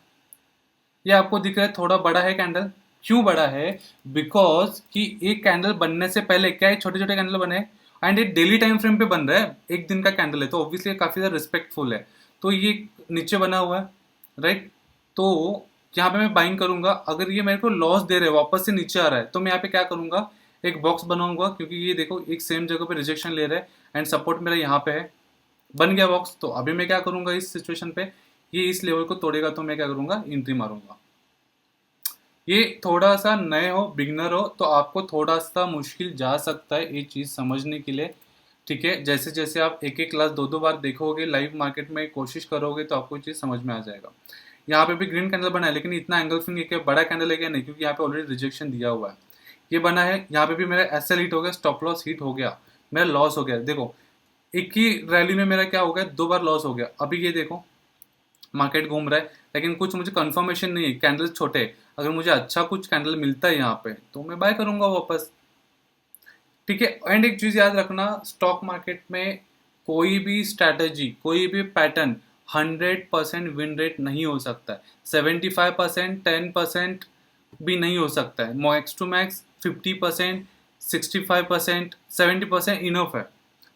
ये आपको दिख रहा है थोड़ा बड़ा है कैंडल। क्यों बड़ा है? बिकॉज कि एक कैंडल बनने से पहले क्या है, छोटे छोटे कैंडल बने एंड ये डेली टाइम फ्रेम पे बन रहा है, एक दिन का कैंडल है, तो ऑब्वियसली काफी ज्यादा रिस्पेक्टफुल है। तो ये नीचे बना हुआ है, राइट। तो यहाँ पे मैं बाइंग करूंगा। अगर ये मेरे को लॉस दे रहा है, वापस से नीचे आ रहा है, तो मैं यहाँ पे क्या करूंगा? एक बॉक्स बनाऊंगा, क्योंकि ये देखो एक सेम जगह पे रिजेक्शन ले रहा है एंड सपोर्ट मेरा यहाँ पे है। बन गया बॉक्स। तो अभी मैं क्या करूंगा इस सिचुएशन पे? ये इस लेवल को तोड़ेगा तो मैं क्या करूंगा? एंट्री मारूंगा। ये थोड़ा सा नए हो, बिगनर हो, तो आपको थोड़ा सा मुश्किल जा सकता है ये चीज़ समझने के लिए, ठीक है। जैसे जैसे आप एक एक क्लास दो दो बार देखोगे, लाइव मार्केट में कोशिश करोगे, तो आपको ये चीज़ समझ में आ जाएगा। यहाँ पे भी ग्रीन कैंडल बना है, लेकिन इतना एंगल फिंग एक बड़ा कैंडल है क्या? नहीं, क्योंकि यहाँ पे ऑलरेडी रिजेक्शन दिया हुआ है। ये बना है, यहाँ पे भी मेरा एसएल हिट हो गया, स्टॉप लॉस हिट हो गया, मेरा लॉस हो गया। देखो एक ही रैली में मेरा क्या हो गया, 2 बार लॉस हो गया। अभी ये देखो मार्केट घूम रहा है, लेकिन कुछ मुझे कंफर्मेशन नहीं है, कैंडल छोटे। अगर मुझे अच्छा कुछ कैंडल मिलता है यहाँ पे तो मैं बाय करूंगा वापस, ठीक है। एंड एक चीज याद रखना, स्टॉक मार्केट में कोई भी स्ट्रैटेजी, कोई भी पैटर्न 100% विन रेट नहीं हो सकता है। 75%, 10% भी नहीं हो सकता है। मैक्स टू मैक्स 50%, 65%, 70% इनफ है।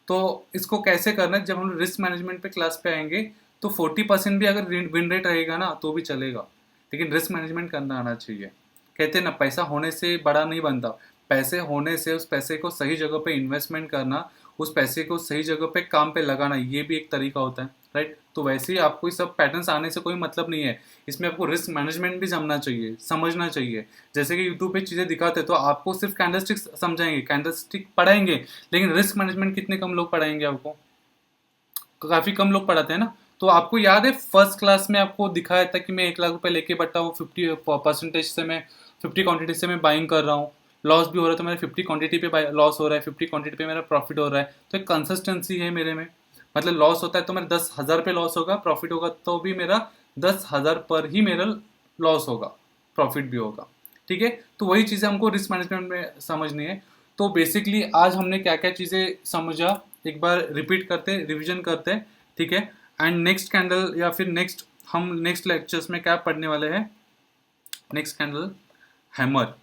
तो इसको कैसे करना है, जब हम रिस्क मैनेजमेंट पे क्लास पे आएंगे तो 40% भी अगर विन रेट रहेगा ना तो भी चलेगा, लेकिन रिस्क मैनेजमेंट करना आना चाहिए। कहते हैं ना, पैसा होने से बड़ा नहीं बनता, पैसे होने से उस पैसे को सही जगह पे इन्वेस्टमेंट करना, उस पैसे को सही जगह पे काम पे लगाना, ये भी एक तरीका होता है, राइट। तो वैसे ही आपको ये सब पैटर्न्स आने से कोई मतलब नहीं है, इसमें आपको रिस्क मैनेजमेंट भी समझना चाहिए, समझना चाहिए। जैसे कि यूट्यूब पे चीज़ें दिखाते हैं तो आपको सिर्फ कैंडलस्टिक समझाएंगे, कैंडलस्टिक पढ़ाएंगे, लेकिन रिस्क मैनेजमेंट कितने कम लोग पढ़ाएंगे आपको, काफ़ी कम लोग पढ़ाते हैं ना। तो आपको याद है फर्स्ट क्लास में आपको दिखाया था कि मैं 1 लाख रुपए लेके बैठा हूँ, 50% से मैं 50 क्वांटिटी से मैं बाइंग कर रहा हूँ, लॉस भी हो रहा है तो मेरा 50 क्वांटिटी पे लॉस हो रहा है, 50 क्वांटिटी पे मेरा प्रॉफिट हो रहा है। तो एक कंसिस्टेंसी है मेरे में, मतलब लॉस होता है तो मेरा 10,000 पे लॉस होगा, प्रॉफिट होगा तो भी मेरा 10,000 पर ही मेरा लॉस होगा, प्रॉफिट भी होगा। ठीक है, तो वही चीज़ें हमको रिस्क मैनेजमेंट में समझनी है। तो बेसिकली आज हमने क्या क्या चीज़ें समझा, एक बार रिपीट करते, रिवीजन करते हैं, ठीक है। एंड नेक्स्ट कैंडल या फिर हम नेक्स्ट लेक्चर्स में क्या पढ़ने वाले हैं, नेक्स्ट कैंडल हैमर।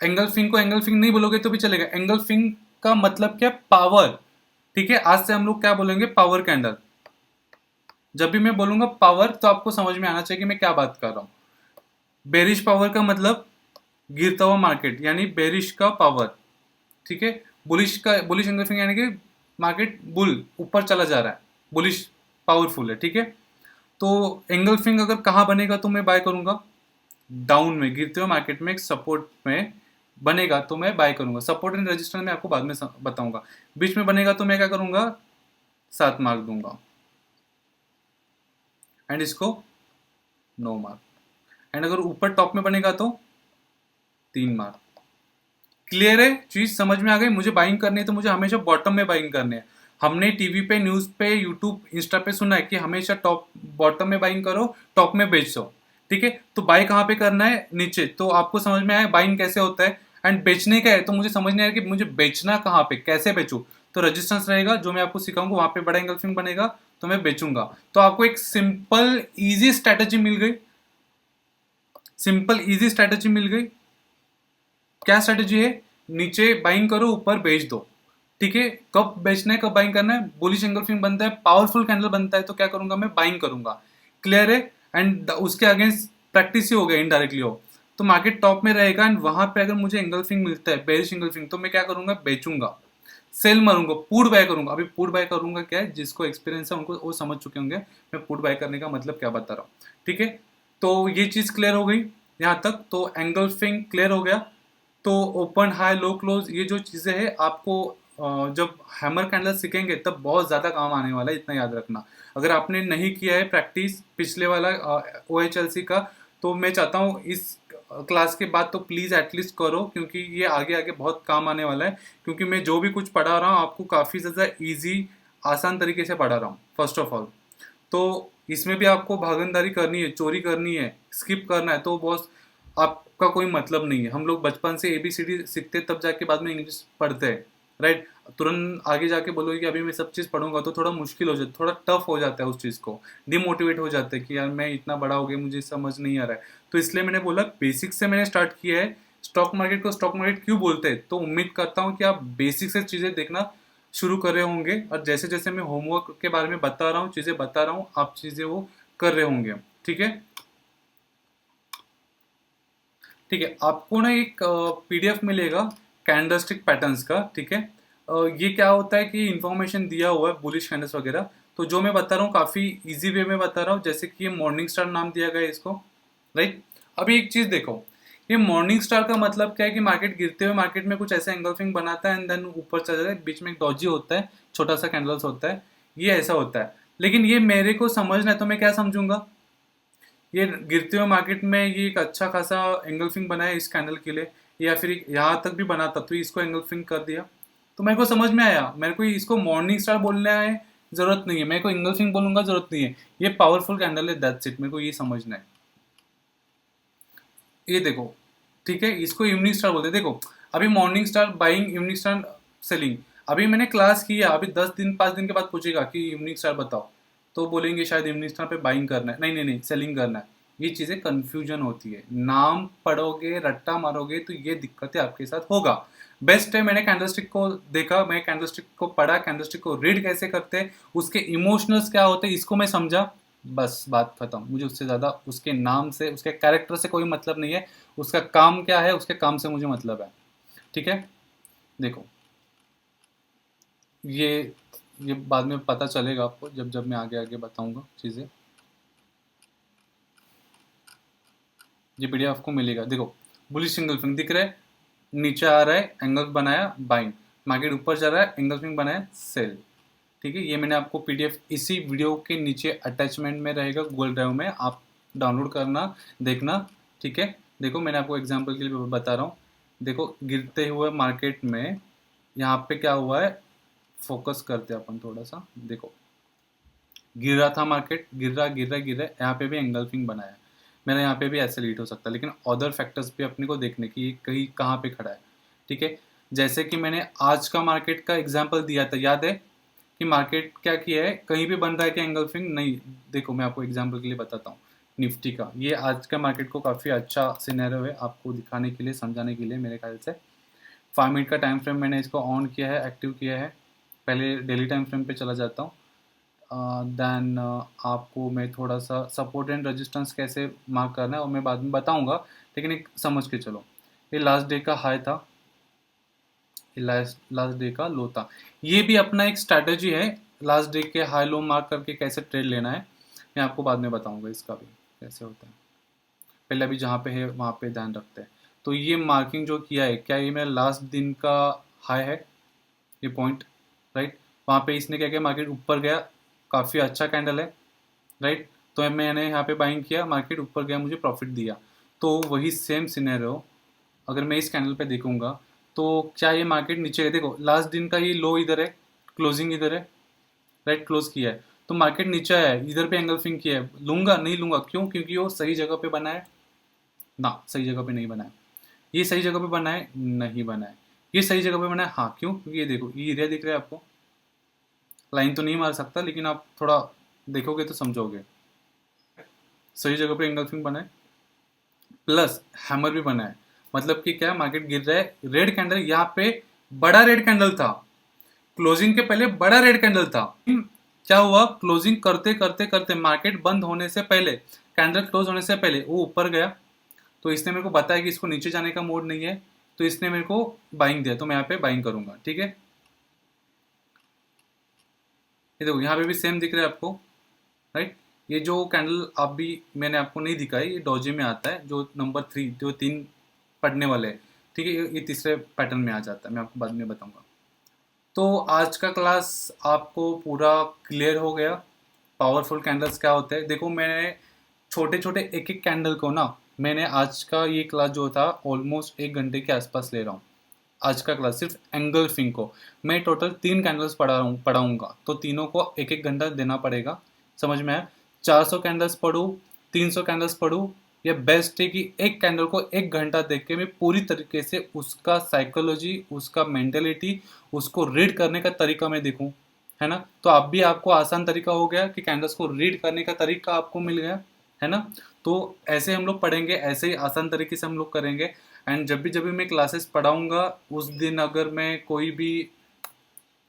एंगल्फिंग को एंगल्फिंग नहीं बोलोगे तो भी चलेगा, एंगल्फिंग का मतलब क्या, पावर। ठीक है, आज से हम लोग क्या बोलेंगे, पावर कैंडल। जब भी मैं बोलूंगा पावर तो आपको समझ में आना चाहिए कि मैं क्या बात कर रहा हूं। बेरिश पावर का मतलब गिरता हुआ मार्केट, यानी बेरिश का पावर। ठीक है, बुलिश एंगल्फिंग यानी कि मार्केट बुल ऊपर चला जा रहा है, बुलिश पावरफुल है। ठीक है, तो एंगल्फिंग अगर कहाँ बनेगा तो मैं बाय करूंगा, डाउन में, गिरते हुए मार्केट में एक सपोर्ट में बनेगा तो मैं बाय करूंगा। सपोर्ट एंड रेजिस्टेंस में आपको बाद में बताऊंगा। बीच में बनेगा तो मैं क्या करूंगा, 7 मार्क दूंगा, एंड इसको 9 मार्क। एंड अगर ऊपर टॉप में बनेगा तो 3 मार्क। क्लियर है, चीज समझ में आ गई। मुझे बाइंग करनी है तो मुझे हमेशा बॉटम में बाइंग करनी है। हमने टीवी पे, न्यूज पे, यूट्यूब, इंस्टा पे सुना है कि हमेशा टॉप बॉटम में बाइंग करो, टॉप में बेचो। ठीक है, तो बाई कहाँ पे करना है, नीचे। तो आपको समझ में आया बाइंग कैसे होता है, एंड बेचने का है तो मुझे समझ नहीं आया कि मुझे बेचना कहाँ पे, कैसे बेचूं। तो रेजिस्टेंस रहेगा जो मैं आपको सिखाऊंगा, वहां पे बड़ा एंगल्फिंग बनेगा तो मैं बेचूंगा। तो आपको एक सिंपल इजी स्ट्रेटेजी मिल गई, सिंपल इजी स्ट्रेटेजी मिल गई। क्या स्ट्रेटेजी है, नीचे बाइंग करो, ऊपर बेच दो। ठीक है, कब बेचना है, कब बाइंग करना है, बुलिश एंगल्फिंग बनता है, पावरफुल कैंडल बनता है तो क्या करूंगा, मैं बाइंग करूंगा। क्लियर है, एंड उसके अगेंस्ट प्रैक्टिस ही हो गया इनडायरेक्टली हो। तो मार्केट टॉप में रहेगा एंड वहां पे अगर मुझे एंगल्फिंग मिलता है, बेरिश एंगल्फिंग, तो मैं क्या करूंगा, बेचूंगा, सेल मारूंगा, पुट बाय करूंगा। अभी पुट बाय करूंगा क्या है, जिसको एक्सपीरियंस है उनको वो समझ चुके होंगे मैं पुट बाय करने का मतलब क्या बता रहा हूँ। ठीक है, तो ये चीज क्लियर हो गई यहाँ तक, तो एंगल्फिंग क्लियर हो गया। तो ओपन, हाई, लो, क्लोज, ये जो चीज़ें हैं आपको जब हैमर कैंडल सीखेंगे तब बहुत ज़्यादा काम आने वाला है, इतना याद रखना। अगर आपने नहीं किया है प्रैक्टिस पिछले वाला OHLC का, तो मैं चाहता हूँ इस क्लास के बाद तो प्लीज़ एटलीस्ट करो, क्योंकि ये आगे आगे बहुत काम आने वाला है। क्योंकि मैं जो भी कुछ पढ़ा रहा हूँ आपको काफ़ी ज़्यादा ईजी, आसान तरीके से पढ़ा रहा हूँ फर्स्ट ऑफ ऑल। तो इसमें भी आपको भागीदारी करनी है, चोरी करनी है, स्किप करना है तो बॉस आपका कोई मतलब नहीं है। हम लोग बचपन से ABCD सीखते तब जाके बाद में इंग्लिश पढ़ते हैं, राइट। तुरंत आगे जाके बोलोगे कि अभी मैं सब चीज़ पढ़ूंगा तो थोड़ा मुश्किल हो जाता, थोड़ा टफ हो जाता है उस चीज़ को, डिमोटिवेट हो जाते हैं कि यार मैं इतना बड़ा हो गया, मुझे समझ नहीं आ रहा है। तो इसलिए मैंने बोला बेसिक से मैंने स्टार्ट किया है। स्टॉक मार्केट को स्टॉक मार्केट क्यों बोलते हैं, तो उम्मीद करता हूँ कि आप बेसिक से चीज़ें देखना शुरू कर रहे होंगे, और जैसे जैसे मैं होमवर्क के बारे में बता रहा हूँ, चीज़ें बता रहा हूँ, आप चीज़ें वो कर रहे होंगे। ठीक है, ठीक है, आपको ना एक PDF मिलेगा कैंडलस्टिक पैटर्न्स का। ठीक है, ये क्या होता है कि इंफॉर्मेशन दिया हुआ है बुलिश कैंडल्स वगैरह। तो जो मैं बता रहा हूँ काफ़ी इजी वे में बता रहा हूँ, जैसे कि ये मॉर्निंग स्टार नाम दिया गया है इसको, राइट। अभी एक चीज़ देखो, ये मॉर्निंग स्टार का मतलब क्या है कि मार्केट गिरते हुए मार्केट में कुछ ऐसा एंगल्फिंग बनाता है एंड देन ऊपर चला जाता है, बीच में एक डॉजी होता है, छोटा सा कैंडल्स होता है, ये ऐसा होता है। लेकिन ये मेरे को समझना है तो मैं क्या समझूंगा, ये गिरते हुए मार्केट में ये एक अच्छा खासा एंगल्फिंग बनाया इस कैंडल के लिए, या फिर यहाँ तक भी बनाता तो इसको एंगल्फिंग कर दिया, तो मेरे को समझ में आया। मेरे को इसको मॉर्निंग स्टार बोलना है जरूरत नहीं है, मेरे को एंगल्फिंग बोलूंगा जरूरत नहीं है, ये पावरफुल कैंडल है, दैट्स इट, मेरे को ये समझना है। ये देखो, ठीक है, इसको इवनिंग स्टार बोलते हैं। देखो, अभी morning star buying, evening star selling. अभी मैंने क्लास किया, अभी 10 दिन 5 दिन के बाद पूछेगा कि इवनिंग स्टार बताओ, तो बोलेंगे शायद इवनिंग स्टार पे बाइंग करना है, नहीं नहीं नहीं सेलिंग करना है। ये चीज़ें कन्फ्यूजन होती है, नाम पढ़ोगे रट्टा मारोगे तो ये दिक्कतें आपके साथ होगा। बेस्ट है मैंने कैंडलस्टिक को देखा, मैं कैंडलस्टिक को पढ़ा, कैंडलस्टिक को रीड कैसे करते हैं, उसके इमोशनल्स क्या होते हैं, इसको मैं समझा, बस बात खत्म। मुझे उससे ज़्यादा उसके नाम से उसके कैरेक्टर से कोई मतलब नहीं है, उसका काम क्या है उसके काम से मुझे मतलब है। ठीक है, देखो ये ये बाद में पता चलेगा आपको जब जब मैं आगे आगे बताऊंगा चीज़ें। ये पीडीएफ आपको मिलेगा। देखो बुलिश सिंगल फिंग दिख रहा है, नीचे आ रहा है एंगल बनाया बाइंग, मार्केट ऊपर जा रहा है एंगल फिंग बनाया सेल। ठीक है, ये मैंने आपको पीडीएफ इसी वीडियो के नीचे अटैचमेंट में रहेगा गूगल ड्राइव में, आप डाउनलोड करना देखना। ठीक है, देखो मैंने आपको एग्जांपल के लिए बता रहा हूँ। देखो गिरते हुए मार्केट में यहाँ पे क्या हुआ है, फोकस करते हैं अपन थोड़ा सा। देखो गिर रहा था मार्केट, गिर रहा गिर रहा गिर रहा, यहाँ पे भी एंगल्फिंग बनाया, मेरा यहाँ पे भी ऐसे लीड हो सकता है, लेकिन अदर फैक्टर्स भी अपने को देखने की कहीं कहाँ पे खड़ा है। ठीक है, जैसे कि मैंने आज का मार्केट का एग्जांपल दिया था, याद है कि मार्केट क्या किया है, कहीं भी बन रहा है कि एंगल्फिंग नहीं। देखो मैं आपको एग्जांपल के लिए बताता हूँ निफ्टी का, ये आज का मार्केट को काफ़ी अच्छा सिनेरियो है आपको दिखाने के लिए, समझाने के लिए मेरे ख्याल से। 5 मिनट का टाइम फ्रेम मैंने इसको ऑन किया है, एक्टिव किया है। पहले डेली टाइम फ्रेम पे चला जाता हूँ, देन आपको मैं थोड़ा सा सपोर्ट एंड रेजिस्टेंस कैसे मार्क करना है और मैं बाद में बताऊंगा, लेकिन एक समझ के चलो। ये लास्ट डे का हाई था, ये लास्ट डे का लो था। ये भी अपना एक स्ट्रैटेजी है, लास्ट डे के हाई लो मार्क करके कैसे ट्रेड लेना है, मैं आपको बाद में बताऊंगा इसका भी कैसे होता है। पहले अभी जहाँ पे है वहाँ पे ध्यान रखते हैं। तो ये मार्किंग जो किया है, क्या ये मेरा लास्ट दिन का हाई है, ये पॉइंट, राइट। वहाँ पे इसने क्या किया, मार्केट ऊपर गया, काफ़ी अच्छा कैंडल है, राइट। तो मैंने यहाँ पे बाइंग किया, मार्केट ऊपर गया, मुझे प्रॉफिट दिया। तो वही सेम सिनेरियो अगर मैं इस कैंडल पे देखूंगा, तो क्या ये मार्केट नीचे है, देखो लास्ट दिन का ये लो इधर है, क्लोजिंग इधर है, राइट, क्लोज किया है, तो मार्केट नीचे आया है, इधर पे एंगल्फिंग किया है, लूंगा नहीं लूंगा, क्यों, क्योंकि वो सही जगह पे बना है ना, सही जगह पे नहीं बना है। ये सही जगह पे बना है, नहीं बना है। ये सही जगह पे बना है, हाँ, क्यों, क्योंकि ये देखो ये एरिया दिख रहा है आपको, लाइन तो नहीं मार सकता लेकिन आप थोड़ा देखोगे तो समझोगे, सही जगह पे एंगल्फिंग बना है, प्लस हैमर भी बना है। मतलब कि क्या, मार्केट गिर रहा है, रेड कैंडल, यहाँ पे बड़ा रेड कैंडल था, क्लोजिंग के पहले बड़ा रेड कैंडल था। क्या हुआ, क्लोजिंग करते करते करते मार्केट बंद होने से पहले, कैंडल क्लोज होने से पहले वो ऊपर गया, तो इसने मेरे को बताया कि इसको नीचे जाने का मोड नहीं है, तो इसने मेरे को बाइंग दिया, तो मैं यहाँ पे बाइंग करूंगा। ठीक है, ये देखो यहाँ पे भी सेम दिख रहा है आपको, राइट। ये जो कैंडल अभी मैंने आपको नहीं दिखाई, ये डोजे में आता है, जो नंबर 3 जो 3 पढ़ने वाले हैं। ठीक है, ये तीसरे पैटर्न में आ जाता है, मैं आपको बाद में बताऊंगा। तो आज का क्लास आपको पूरा क्लियर हो गया, पावरफुल कैंडल्स क्या होते हैं। देखो मैंने छोटे छोटे एक एक कैंडल को ना, मैंने आज का ये क्लास जो था ऑलमोस्ट 1 घंटे के आसपास ले रहा हूँ। आज का क्लास सिर्फ एंगल्फिंग को मैं टोटल 3 कैंडल्स पढ़ाऊंगा, तो तीनों को एक एक घंटा देना पड़ेगा, समझ में आया। 400 कैंडल्स पढ़ूँ, 300 कैंडल्स पढ़ूँ, ये बेस्ट है कि एक कैंडल को 1 घंटा देख के मैं पूरी तरीके से उसका साइकोलॉजी, उसका मेंटेलिटी, उसको रीड करने का तरीका मैं देखूँ, है ना। तो आप भी, आपको आसान तरीका हो गया कि कैंडल्स को रीड करने का तरीका आपको मिल गया, है ना। तो ऐसे हम लोग पढ़ेंगे, ऐसे ही आसान तरीके से हम लोग करेंगे। एंड जब भी मैं क्लासेस पढ़ाऊंगा, उस दिन अगर मैं कोई भी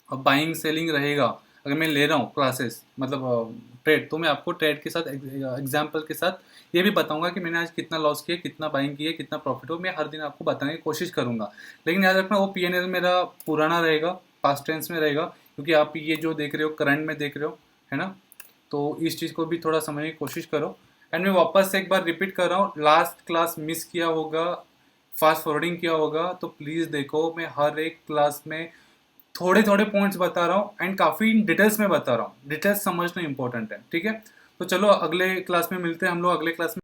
बाइंग सेलिंग रहेगा, अगर मैं ले रहा हूँ क्लासेस मतलब ट्रेड, तो मैं आपको ट्रेड के साथ एग्जाम्पल के साथ ये भी बताऊंगा कि मैंने आज कितना लॉस किया, कितना बाइंग किया, कितना प्रॉफिट हो, मैं हर दिन आपको बताने की कोशिश करूंगा। लेकिन याद रखना वो पीएनएल मेरा पुराना रहेगा, पास्ट टेंस में रहेगा, क्योंकि आप ये जो देख रहे हो करंट में देख रहे हो, है ना। तो इस चीज़ को भी थोड़ा समझने की कोशिश करो। एंड मैं वापस से एक बार रिपीट कर रहा हूँ, लास्ट क्लास मिस किया होगा, फास्ट फॉरवर्डिंग किया होगा, तो प्लीज़ देखो, मैं हर एक क्लास में थोड़े थोड़े पॉइंट्स बता रहा हूँ एंड काफ़ी डिटेल्स में बता रहा हूँ, डिटेल्स समझना इंपॉर्टेंट है। ठीक है, तो चलो अगले क्लास में मिलते हैं हम लोग, अगले क्लास में।